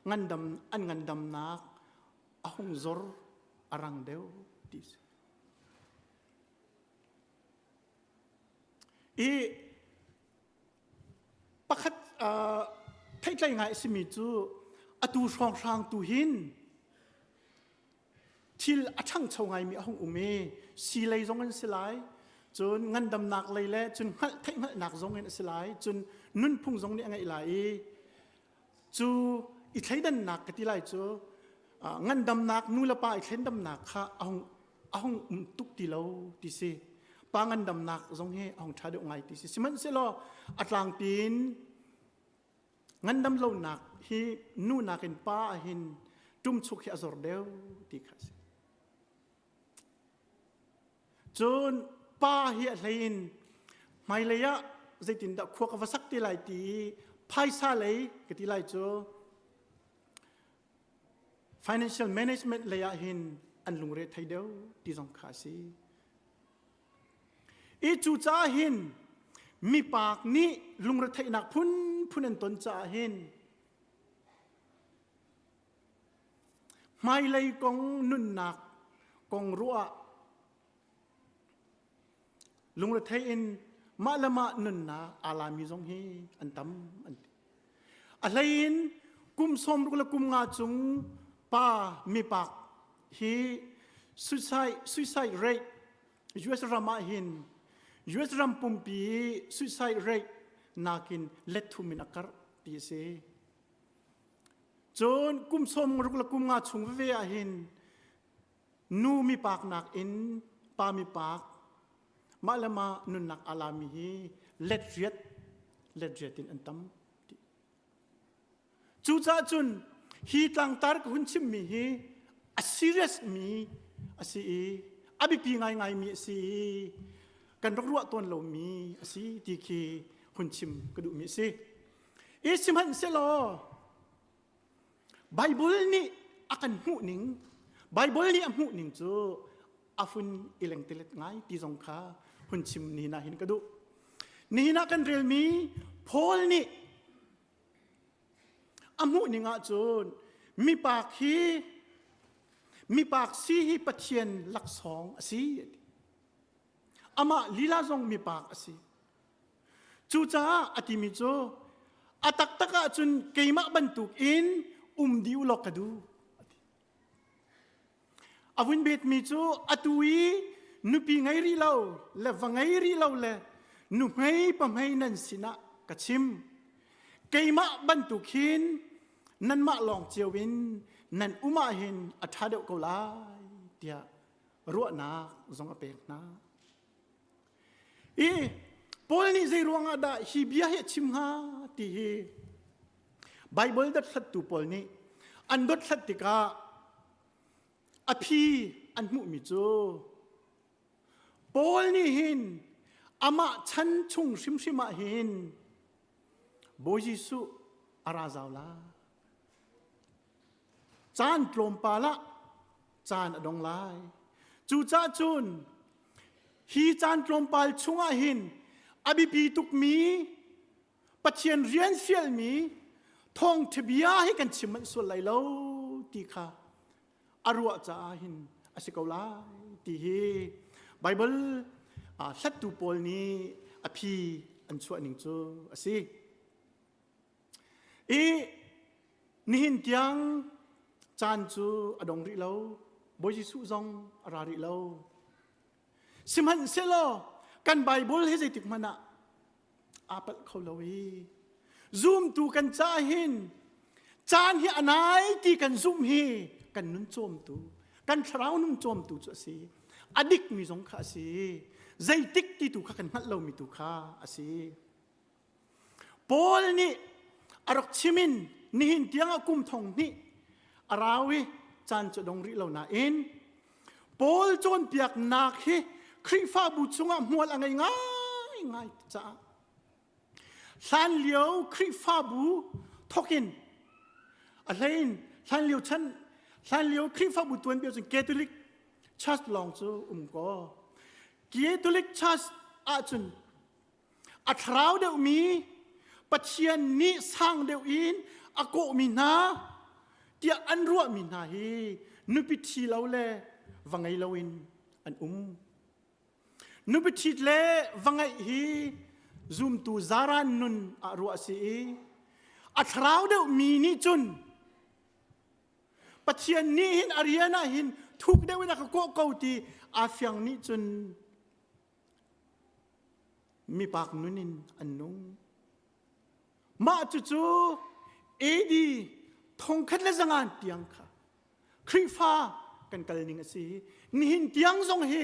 งันดำอันงันดำนักองซอร์อารังเดวดิสปักขัดไทยใจง่ายสิมิจูอตูช่องช่างตูหินทิลอช่างชาวไงมีองอุเมสีเลยจงกันสิไลจนงันดำหนักเลยแหละจนไทยหนักจงกันสิไลจนนุ่นพุ่งจงนี่ไงไหลจูอีไทยดันหนักกติไลจูงันดำหนักนู่นละป้าอีไทยดำหนักค่ะองตุกตีเราตีสิปางันดำหนักจงให้องชาเดียวไงตีสิมันเสลออัตลังปีนงันดำเราหนักฮีนู่นหนักเห็นป้าเห็นจุ่มชุกให้อซอร์เดียวตีค่ะจนป้าเฮียเลยนไม่เลยอะใจตินดะขวกวัสักตีไหลตีไพ่ซาเลยก็ตีไหลจู financial management เลยอะหินอันลุงเรทไทยเดียวตีสองขาสีอีจูจ้าหินมีปากนี้ลุงเรทไทยนักพุ่นอันตนจ้าหินไม่เลยกองนุ่นหนักกองรัวลุงเรทไทยอินมาละมานุนนาอาลามีจงฮีอันตั้มอันอะไรอินกุมสมรุกละกุมงาจุงป้ามีปากฮีsuicide rate US รามาหิน US รำปุ่มปี suicide rate นักินเล็ดทุมินักการตีเสจนกุมสมรุกละกุมงาจุงเวียหินนูมีปากนักอินป้ามีปากมาละมานุนนักอาลามีฮีเล็ดเรียดอินอันตั้มจูจ้าจุนฮีตังตาร์กหุ่นชิมมีฮีserious มีสิอบิปีง่ายมีสิกันรักตัวเรามีสิที่คีหุ่นชิมกระดูมีสิสิมันเสลอไบเบิลนี่อากันหูหนิงไบเบิลนี่หูหนิงจูอาฟุนอิเลงเตล็ดง่ายที่สงขาหุ่นชิมนี่นะเห็นกระดูนี่นะกันเรียลมีโพลนี่อาหูหนิงอาจูนมีปากฮีมีปากซีฮีปะเทียนหลักสองสิอามาลีลาจงมีปากสิจูจ้าอติมิโจอาตักตะกะจุนเกยมะบรรทุกอินดิวลอกกระดูอาวุนเบ็ดมิโจอตุยนุปีไงรีเล่าและวังไงรีเล่าและนุไงปะไงนันสินะกะชิมเกยมะบรรทุกหินนันมะลองเจียวินนั่นอุมาเห็นอัฐาเดวกลายเดียรัวนาจงอเปกนา ปอลนี่ใจรวงอาดาฮิบียาเฮชิมฮาตีเฮไบเบิลดัดสัตตุปอลนี่อันดัดสัตติกาอภิอันมุมิโจปอลนี่หินอามาชันชุงชิมมาหินโบยิสุอาราซาวลาจานตรมปาละจานอดงลายจูจ้าจุนฮีจานตรมปาลชงอาหินอบิปีตุกมีปัจเจียนเรียนเฟียลมีท่องทบียาให้กันชิมันส่วนไหลเล่าตีค่ะอรัวจ้าหินอาศิกาวลาตีเฮไบเบิลสัตตุปอลนี้อภิอันชั่วหนึ่งจูอาศินี่หินเตียงจานจูอดงริเลาบอยสุซองอาราริเลาสิมันเซโลกันไบเบิลให้ใจติกมันอาปัลเขาเลวีซูมตูกันจ้าหินจานเฮียอันไหนที่กันซูมเฮกันนุ่นโจมตูกันคราวนุ่นโจมตูจ้าสิอดิกมีสงขาสิใจติกที่ตูข้ากันมัดเรามีตูข้าสิปอลนี่อรักชิมินนี่หินเตียงอากุมทองนี่อาราวิจานจะดงริเราหนาเอ็นปอลจนเปียกนักเฮคริฟ้าบุษงะมัวละง่ายจ้าสันเลียวคริฟ้าบุทกินอะไรนสันเลียวคริฟ้าบุตัวนี้เป็นแคทอลิกชัสลองจูก็แคทอลิกชัสอาจุนอัตราวเดียวมีปัจเจียนนี้สร้างเดียวอินอโกมินาเดียอันรัวมินาฮีนุปิทีเราเล่วังไงเราอินอันนุปิทีเล่วังไงฮีซูมตูซารันนุนอารัวสีอัตราวเดียวมีนี่จุนปัจเจียนนี้หินอารียนาหินทุกเดียวนักโกเกาตีอาเฟียงนี่จุนมีปากนุนินอันนงมาจู่เอดีทงคัดและสังานเตียงค่ะคริฟ้ากันกัลนิงสินี่หินเตียงทรงเฮ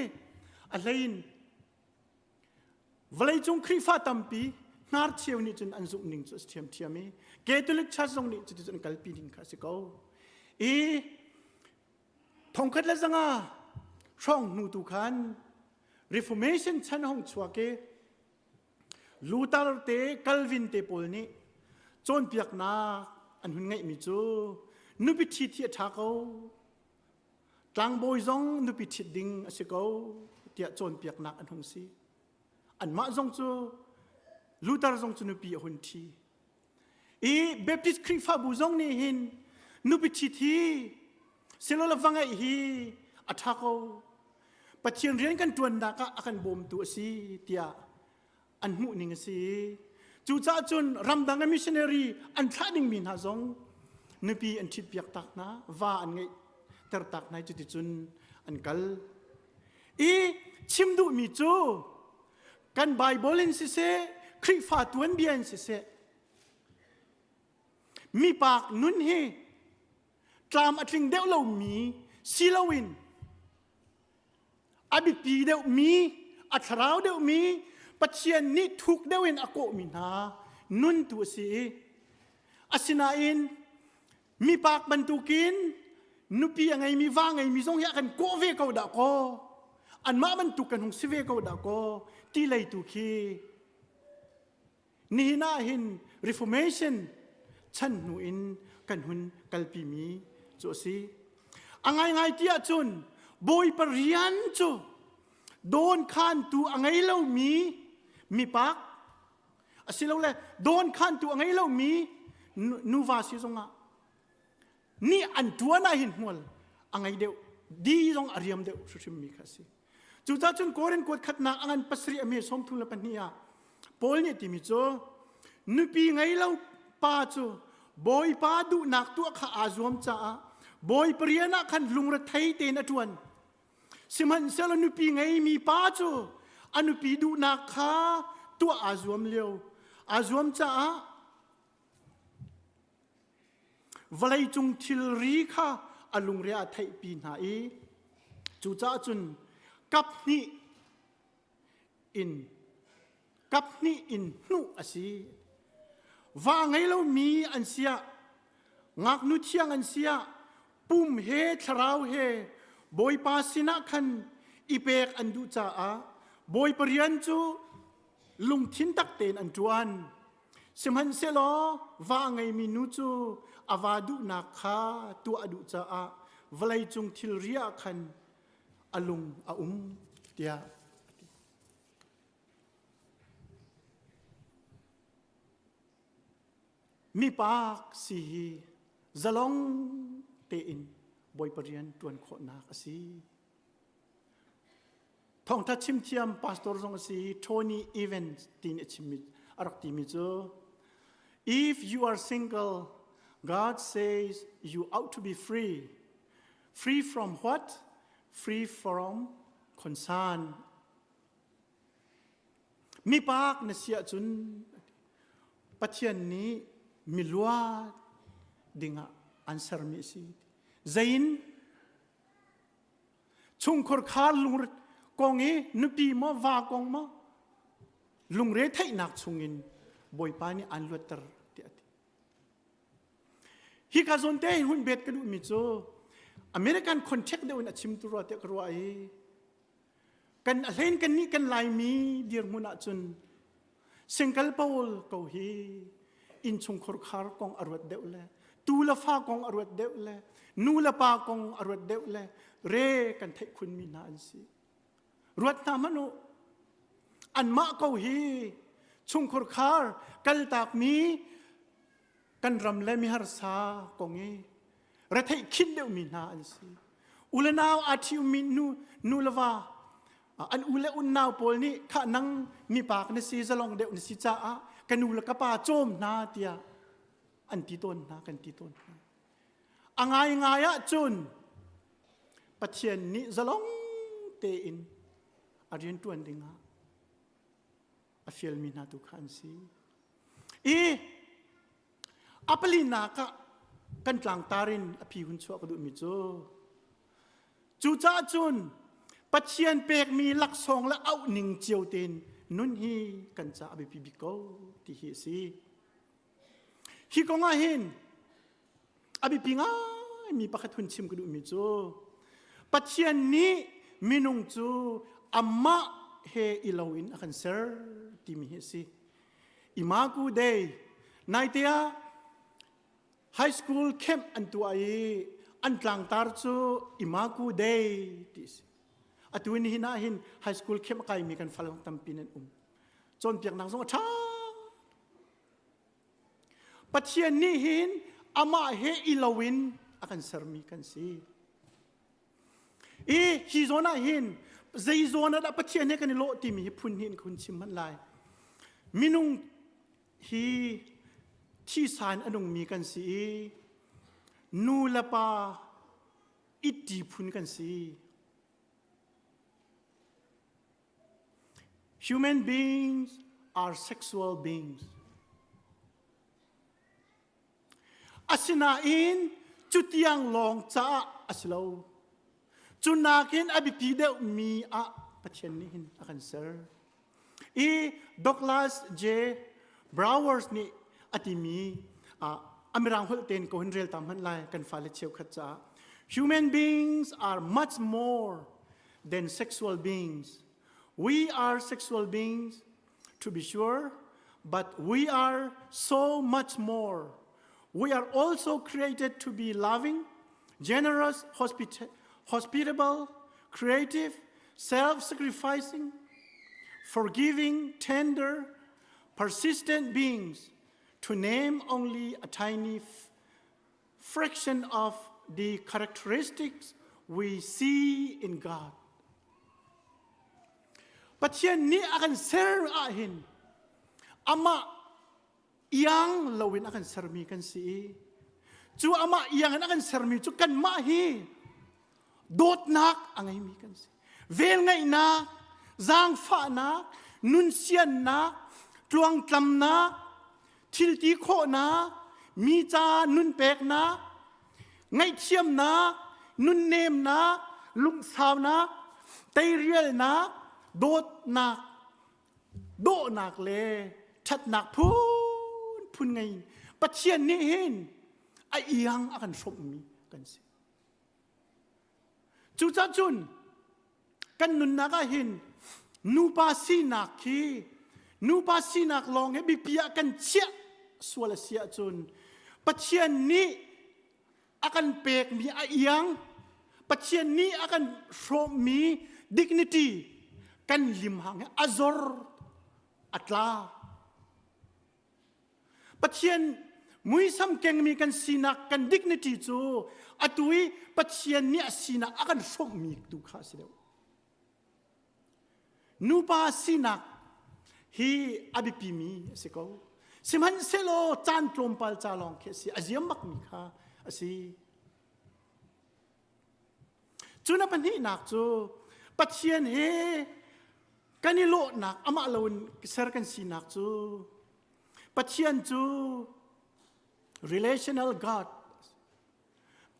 อะไรนวลัยจงคริฟ้าตั้มปีนาร์เชียวนี่จนอันสุนิงจุดเทียมมีเกตุลิกชาทรงนี่จุดจนกัลปีนิงค่ะสิเขาทงคัดและสังอาช่องนูตุขัน Reformation ชั้นห้องชัวเกลูตาร์เตคัลวินเตปอลนี่จนเปียกนาอันหุ่นไงมิจูนุปิทิที่ทักเอากลางโบยซองนุปิทิดิงอาศัยเขาเดียจนเปียกนักอันหงสีอันมาซองจูลูตาร์ซองจูนุปิหุ่นทีเบปติสคริฟ้าบูซองนี่หินนุปิทิที่เซลล์ละฟังไอฮีอัทักเอาปัจเจียนเรียนกันตัวนดากะอากันบ่มตัวสีเดียอันมุนิงสิจูจ้าจุนรำดังมิชชันนารีอันท่าดิ่งมินหาซงนบีอันทิพยักตักนะว่าอันไงเตอร์ตักในจุดจุนอันกัลชิมดูมิจูกันไบเบิลอินสิเซคริฟาตวนเบียนสิเซมีปากนุนเฮกลามอัดลิงเดวเรามีซิลาวินอบิปีเดวมีอัตราวเดวมีปัจเจียนนี้ทุกเดวินอโกมินานุนตัวสีอาศินาอินมีปากบรรทุกินนุปียังไงมีว่างไงมีทรงอยากกันโกเวกเอาดากออันมาบรรทุกันหงสิเวกเอาดากอที่เลยตุกีนี่น่าเห็น Reformation ฉันหนูอินกันหุนกัลปีมีโจสีอังไงไงที่อาจุนบอยปริยันโจโดนขันตัวอังไงเล่ามีปากอาศัยเราเลยโดนขันตัวอังไงเล่ามีนูวาสิซงอ่ะนี่อันตัวน่าเห็นหัวอังไงเดียวดีซงอาริยมเดียวสุดมีค่ะสิจุดจ้าจนโกเรนกวดขัดนักอันปัสริอเมสมทุนละปันเนี่ยปอลเนี่ยที่มีโจนุปีไงเล่าป้าโจบอยป้าดูนักตัวข้าอาจวมจ้าบอยเปลี่ยนนักขันลุงระไทยเตนอจวนสิมันเซลนุปีไงมีป้าโจอนุปีดูนักข้าตัวอาจวมเลี้ยวอาจวมจ้าวลัยจงทิลรีข้าอลุงเรียไทยปีนาจูจ้าจุนกับนี่อิน กับนี่อินนุอสีว่าไงเรามีอันเสียงักนุเชียงอันเสียปุ่มเฮทราวเฮบอยปาสินะคันอีเปกอันดูจ้าบอยปริยันจูลุงทินตักเตนอันจวนสิมันเสลอว่าไงมีนุจูอาวาดุนักขาตัวอดุจ้าวลัยจุงทิลเรียคันอลุงอาเตียมีปากสีจะลองเตอินบอยปริยันตวนโคนักสีท่องทัดชิมเทียมพาสตอร์ทรงสีโทนี่อีเวนต์ตีนชิมิอารักตีมิโจ if you are single God says you ought to be free free from what free from concern มีปากนเสียจุนปัจจัยนี้มิลวาดิงะอันเซอร์มิสิzain chung khor khar lung kong e nupi ma va kong ma lung re thai nak chungin boy pani an luatar ti ati hi ka zon te hun bet ka du mi cho American contact de un achim tu ro te kro ai kan alen kan ni kan lai mi dir muna chun single paul ko hi in chung khor khar kong arwat de le tu la fa kong arwat de le nu la pa kong arwat de le re kan thai kun mi na an si ruat na manu an ma ko hi chung khor khar kal tak mi kan ram le mi har sa kong e re thai khin de mi na an si ulanaw athi mi nu la wa an ule un naw pol ni kha nang mi pak na si zalong de ni si cha a kan ul ka pa chom na tia an ti ton na kan ti ton na angai ngaya chun Pathian ni zalong te in arian tuan dinga a fiel mi na tu khan si apalina ka kan Tlangtaarin a phi hun chwa ka du mi chu cha chun Pathian pek mi lak song la au ning chiu ten nun hi kan cha abi pi bi ko ti hi si hi ko nga hin abi pinga mi pakhat hun chim ka du mi chu Pathian ni minung chu amma he ilawin akan sir ti mi hi si imaku day naitia high school camp antu ai an Tlangtaar chu imaku day tis atuin hina hin high school camp kai mi kan falang tampinan chon piak nang song tha Pathian ni hin ama he ilawin akan sir mi kan si hi zona hin zai zona da Pathian ne kan lo ti mi phun hin kun chim man lai minung hi thi san anung mi kan si nu la pa iti phun kan si human beings are sexual beings asina in chutiang long cha aslo chunakin abiti de mi a Pathian ni hin akan sir Douglas J Browers ni atimi amirang holten ko hinrel tam han lai kan fale cheu khacha human beings are much more than sexual beings we are sexual beings to be sure but we are so much more we are also created to be loving generous hospitable creative self-sacrificing forgiving tender persistent beings to name only a tiny fraction of the characteristics we see in God. Pathian ni akan ser ahin ama yang lawin akan sermi kan si chu ama yang akan sermi chu kan ma hi dot nak angai mi kan si vel ngai na zang fa na nun sian na tuang tlam na thil ti kho na mi cha nun pek na ngai thiam na nun nem na lung saw na tai riel na dot na โดหนักเลยชัดหนักพูนไงปัจเจียนนี่เห็นไอ้ยังอากันสมมีกันสิจูจ้าจุนกันนุนนักเห็นนูปาสีนักคีนูปาสีนักลองให้บิปียกันเชี่ยส่วนเสียจุนปัจเจียนนี้อากันเปกมีไอ้ยังปัจเจียนนี้อากันสมมี dignity กันลิมหังอัซอร์อัตลาปัจเจียนมุยซ้ำเก่งมีกันสีนักกัน dignity จูอัตุยปัจเจียนนี้สีนักอากันสมมีดูข้าเสียนูปาสีนักฮีอบิปิมีสิเขาสิมันเซโลจานตรมปัลจาลองเคสีอาเจียมมักมีข้าสิจูนับปันนี้นักจูปัจเจียนเฮกันนี่โลนักอามาลวนเสรกันสีนักจูปัจเจียนจู relational God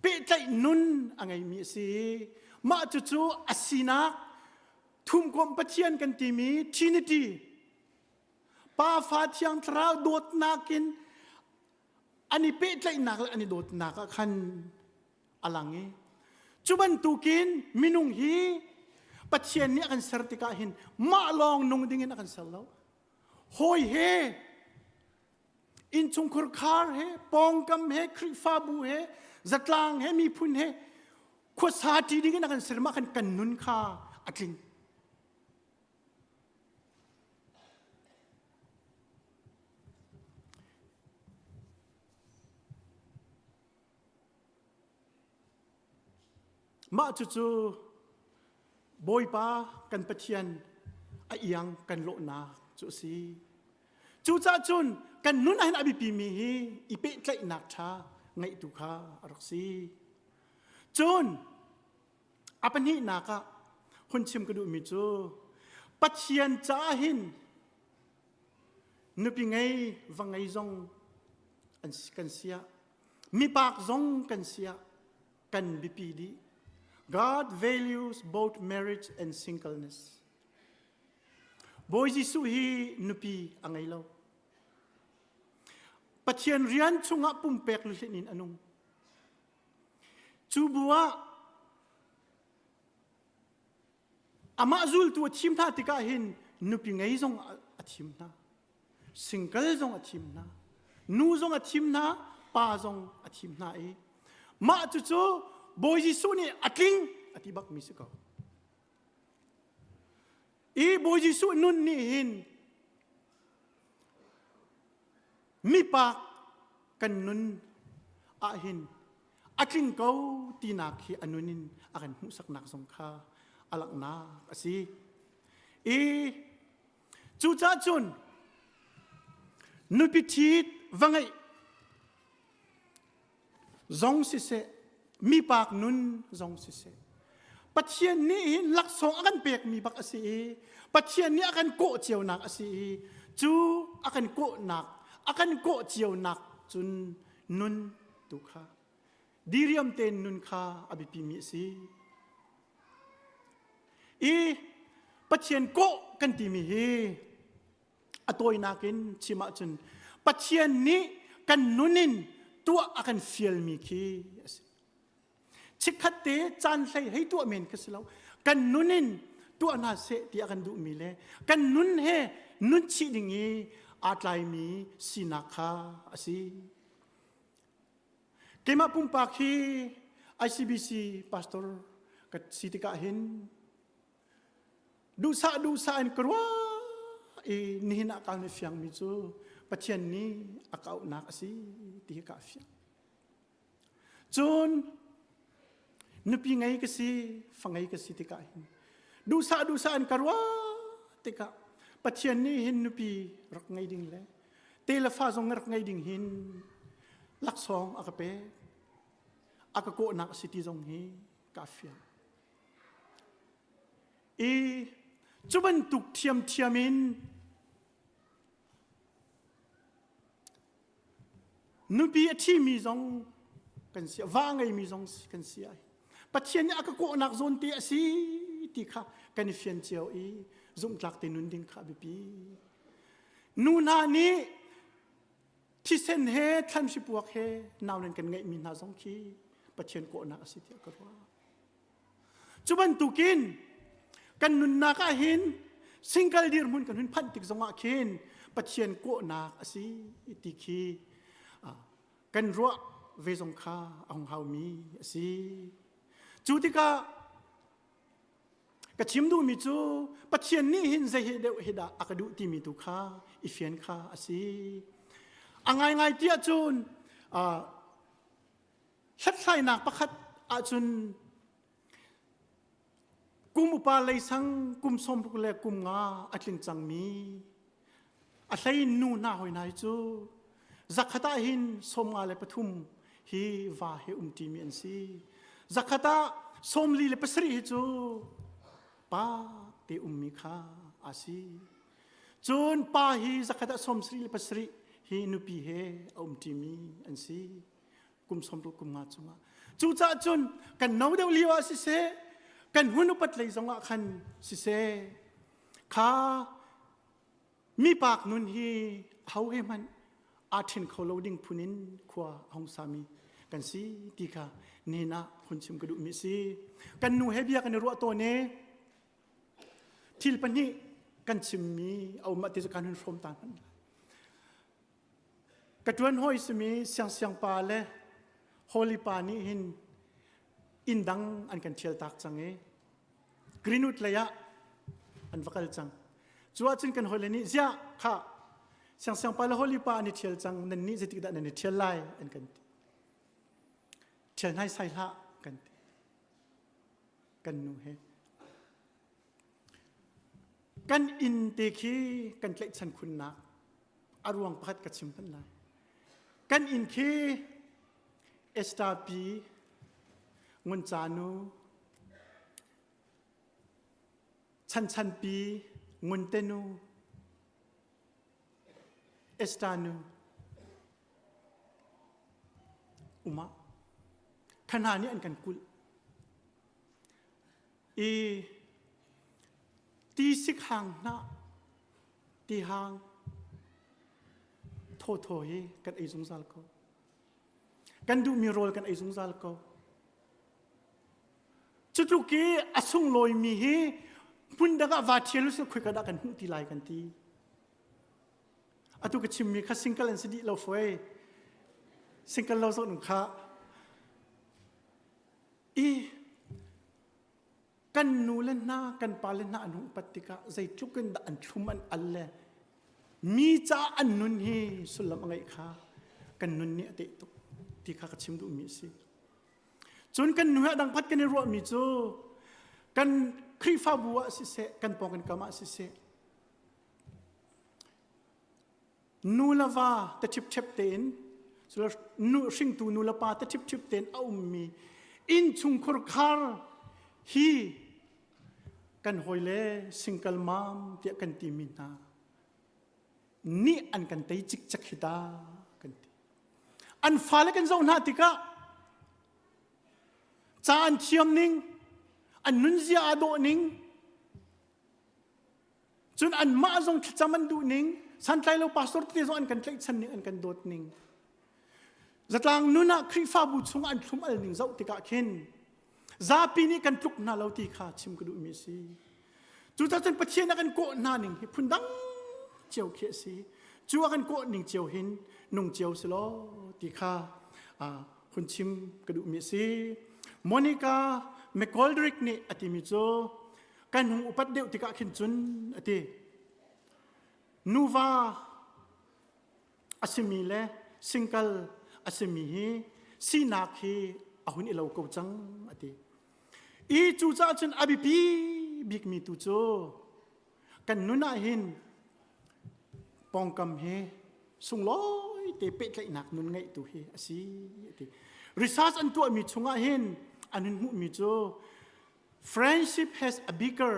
เปิดใจนุนอะไรมีสิมาจูอาสีนักทุ่มความปัจเจียนกันที่มีทีนิตีป้าฟ้าเทียงทราวโดดนักกินอันนี้เปิดใจนักและอันนี้โดดนักขันอลังเงจุบันตุกินมินุงฮีปัจเจียนนี้อากันสรติกาหินมาลองนุงดิ่งอากันสลาวโฮยเฮอินชุงคุรคาร์เฮปองกัมเฮคริฟาบูเฮจัตลางเฮมีพุนเฮขวดสาทีดิ่งอากันสรมากันนุนคาอักลิงมาจู่บอยป้ากันปัจเจียนไอ้ยังกันโลนาจู่สิจู่จ้าจุนกันนุนไอ้อบิปีมีอีเปใจหนักชาไงตุข้ารักสิจุนอาปันนี้นักะคนชิมกระดูมิจูปัจเจียนจ้าหินนุปีไงวังไงซงกันเสียมีปากซงกันเสียกันบิปีดีGod values both marriage and singleness. Boy Jisu hi nupi angay law. Pathian riyan chunga pumpek lusin anong. Chubua ama azul tu atim na tikahin nupi ngay zong atim na. Single zong atim na. Nu zong atim na, pa zong atim na eh. Ma chuchu Boy Jisu ni atling atibak misiko. Boy Jisu nun ni hin mipa kan nun ahin atling kau tinaki anunin akan musak nak songka alak na kasi chucha chun nupitit vangai zong siseมีปากนุนจงสิเสปัจเจียนนี้หลักสองอากันเปียกมีปากอสีปัจเจียนนี้อากันโกเจียวหนักอสีจูอากันโกหนักอากันโกเจียวหนักจุนนุนตุขาดีเรียมเตนนุนคาอบิปิมิสีปัจเจียนโกกันตีมีเฮอตัวนักินชิมาจุนปัจเจียนนี้กันนุนินตัวอากันเฟียลมีคีชิคัดเตจานใส่ให้ตัวเมนก็สิแล้วกันนุนินตัวน่าเสที่อากันดูมีเลยกันนุนเฮนุนชิดิงีอาตไลมีสินาคาสิเกมาปุ่มปากฮี ICBC พาสตอร์กับสิติกาเห็นดูสาอันกรัวนี่นักการเฟียงมิจูปัจเจียนนี้อากาศนักสิที่กาเฟียงจนนุปีไงก็สิฟังไงก็สิติกาเห็นดูสาอันกรัวติกาปัจเจียนนี้เห็นนุปีรักไงดิ่งเลยเตลฟ้าทรงรักไงดิ่งเห็นลักซองอากาเปอากาโกนักสิติทรงเฮกาเฟียงจุบันตุกเทียมอินนุปีที่มีซองกันเสียว่าไงมีซองกันเสียปัจเจียนนี้อากาโกนักโซนเตียสีติค่ะกันเฟียนเจียวจุ่มหลักเตนุนดิ่งค่ะบี นูนานี้ที่เส้นเฮท่านสิบวกเฮนาวเล่นกันไงมีนาสองคีประเชียนโกนาสิเทียก็ว่าจุบันตุกินกันนุนนาก็เห็นสิ่งกัลดีร์มุนกันหุนพันติกสงะเข็นประเชียนโกนาสิติคีกันรัวเวสงคาองเฮามีสิจุติกากระชิมดูมิจูปัจเจียนนี่หินใจเดวเฮดาอากาดูที่มีตุข้าอิเฟียนข้าสิอ่างไงเตี้ยจูนชัดใส่หนักประคัดอาจุนกุมอุปาเลยสังกุมสมบุกเลกุมงาอัดลิงจังมีอัดเลยนูน่าหอยนายจูจักขตาหินสมงาเลปทุมฮีวาเฮตีมีอันซีจักขตาสมลีเลปสรีจูป้าเตมีข้าอาซีจนป้าฮีจักขตาสมสรีเลปสรีฮีนุปีเฮตีมีอันซีกุมสมบุกกุมงาจุงาจูจ่าจนกันน้องเดวลีวาสิเซกันหุ่นอุปัตเลยจังหวะคันสิเซข้ามีปากนุนฮีเขาให้มันอาทินเขาโลดิ้งพุนินขวาหงสามีกันสิดีค่ะนี่นะคนชิมกระดูมิสิกันนูเฮเบียกันรัวตัวเนทิลปันนี้กันชิมมีเอามาติดการหุ่นฟรมตานมันกระดวนห้อยสมีเสียงปาเลโฮลิปานี้หินอินดังอันกันเชียลตักจังเอกรีนุตเลยะอันวักลจังจัวจินกันโฮเลนี่เสียค่ะเสียงปาลโฮลิปานี่เชียลจังนั่นนี่จะติดได้นั่นนี่เชียลไลอันกันเชียลให้ใส่ละกันนูเฮกันอินเตคีกันเล็กชันคุณนักอารวงพัดกัดชิมพันไลกันอินคีเอสตาปีงุนจานูชันปีงุนเตนูเอสตานูอุมาขณะนี้อันกันกุลตีสิกหางนะตีหางโทโถยกันไอซุงซาลก็กันดูมีโรลกันไอซุงซาลก็จุดลูกี้อสุงลอยมีฮีพุ่นดักวาเทียลุสคุยกันดักกันหุ่นตีลายกันทีอตุกชิมมีข้าสิงเกิลอันสิดีเราฟวยสิงเกิลเราสนุกข้ากันนูเล่นหน้ากันปาเล่นหน้าอันหุ่นปฏิกาใจจุกันดันชุมันอัลเลมีจ้าอันนุนฮีสุลามไงข้ากันนุนเนี่ยเตตุที่ข้าชิมดูมีสิจนกันหนูดังพัดกันในรัวมิจูกันครีฟ้าบัวสิเสกันปองกันกามาสิเสนูลาวาตะชิบเชบเตนสุดนูชิงตูนูลาปาตะชิบเชบเตนเอามีอินชุงครคาร์ฮีกันหอยเล่สิงเกิลมามเดียกันตีมินานี่อันกันเตยจิกจักฮิดากันตีอันฟ้าเล็กันเจ้าหน้าติกะจานเทียมนิงอันนุนเสียโดนิงจนอันมาจงจามันดูนิงสันไตเราพาสตอร์ที่จงอันกันเล็กชันนิงอันกันโดดนิงจัดลางนุนะคริฟ้าบุษงอันทุ่มอันนิงเจ้าติกะเข็นซาปีนี้กันปลุกนาเราตีขาชิมกระดูมิสีจุดจันปัจเจนักันโกนานิงพุ่นดังเจียวเขียสีจัวกันโกนิงเจียวหินนุ่งเจียวสโลตีขาคุณชิมกระดูมิสีโมนิกาเมกอลดริกนี่อติมิโจกันหงอุปัตเดียวติกะขินจุนอตินูวาอาซิมิเลสิงเกิลอาซิมิฮีซีนักฮีอาหุนอิเลวกูจังอติอีจูจ้าจุนอบิปีบิกมีตุโจกันนุนาหินปองกำเฮสุงลอยเตเป็ดไหลหนักนุนไงตุเฮอสิอติริซาสอันตัวมีชงอาหินอันนั้นมุมิโจ friendship has a bigger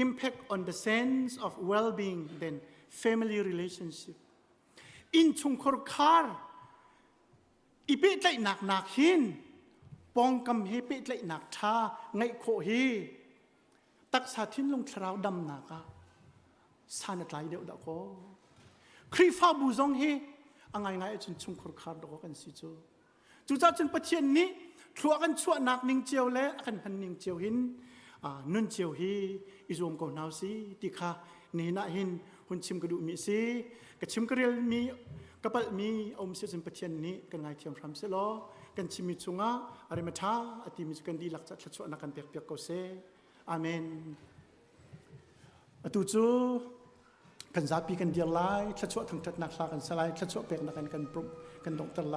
impact on the sense of well-being than family relationship in chung khor khar ipe tlai nak hin pong kam he pe tlai nak tha ngai kho hi tak sa thin long thrau dam na ka san tlai deu da ko ครีฟ้าบูซงเฮอังไงจนชุงครขาดดอกกันสิจูจูจ้าจนประเทศนี้ทัวกันชั่วนักนิ่งเจียวและกันหันนิ่งเจียวหินนุ่นเจียวฮีอิจวมกนาวซีติคานี่น่าหินหุ่นชิมกระดูมีซีกระชิมกระเรียลมีกระเป๋ามีอมเสียจนประเทศนี้กันไงเทียมพรำเสลอกันชิมิจุงะอะไรมาท้าอติมิจุกันดีหลักจัดชั่วนักกันเปียกเปียกก็เซอาเมนตุจูกันซาปีกันเดียร์ไลชั่วทั้งทัดนักลากันสลายชั่วเปียกนักกันปรุกันดงตะไล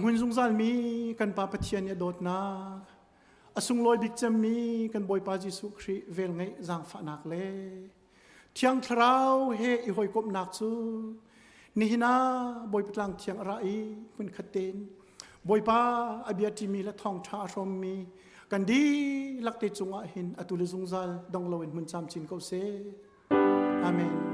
หุ่นสงสารมีกันปาปะเทียนยาโดดนาอสุงลอยบิกจำมีกันบอยปาจิสุครีเวลไงจางฝานักเลเทียงทราวเฮอีหอยกบนักซูนี่นาบอยปลังเทียงไรมันขัดเตนบอยปาอเบียติมีและทองชาชมมีกันดีลักเตจุงอาหินอตุลสงสารดองลวินมันจำจินเขาเซอาเมน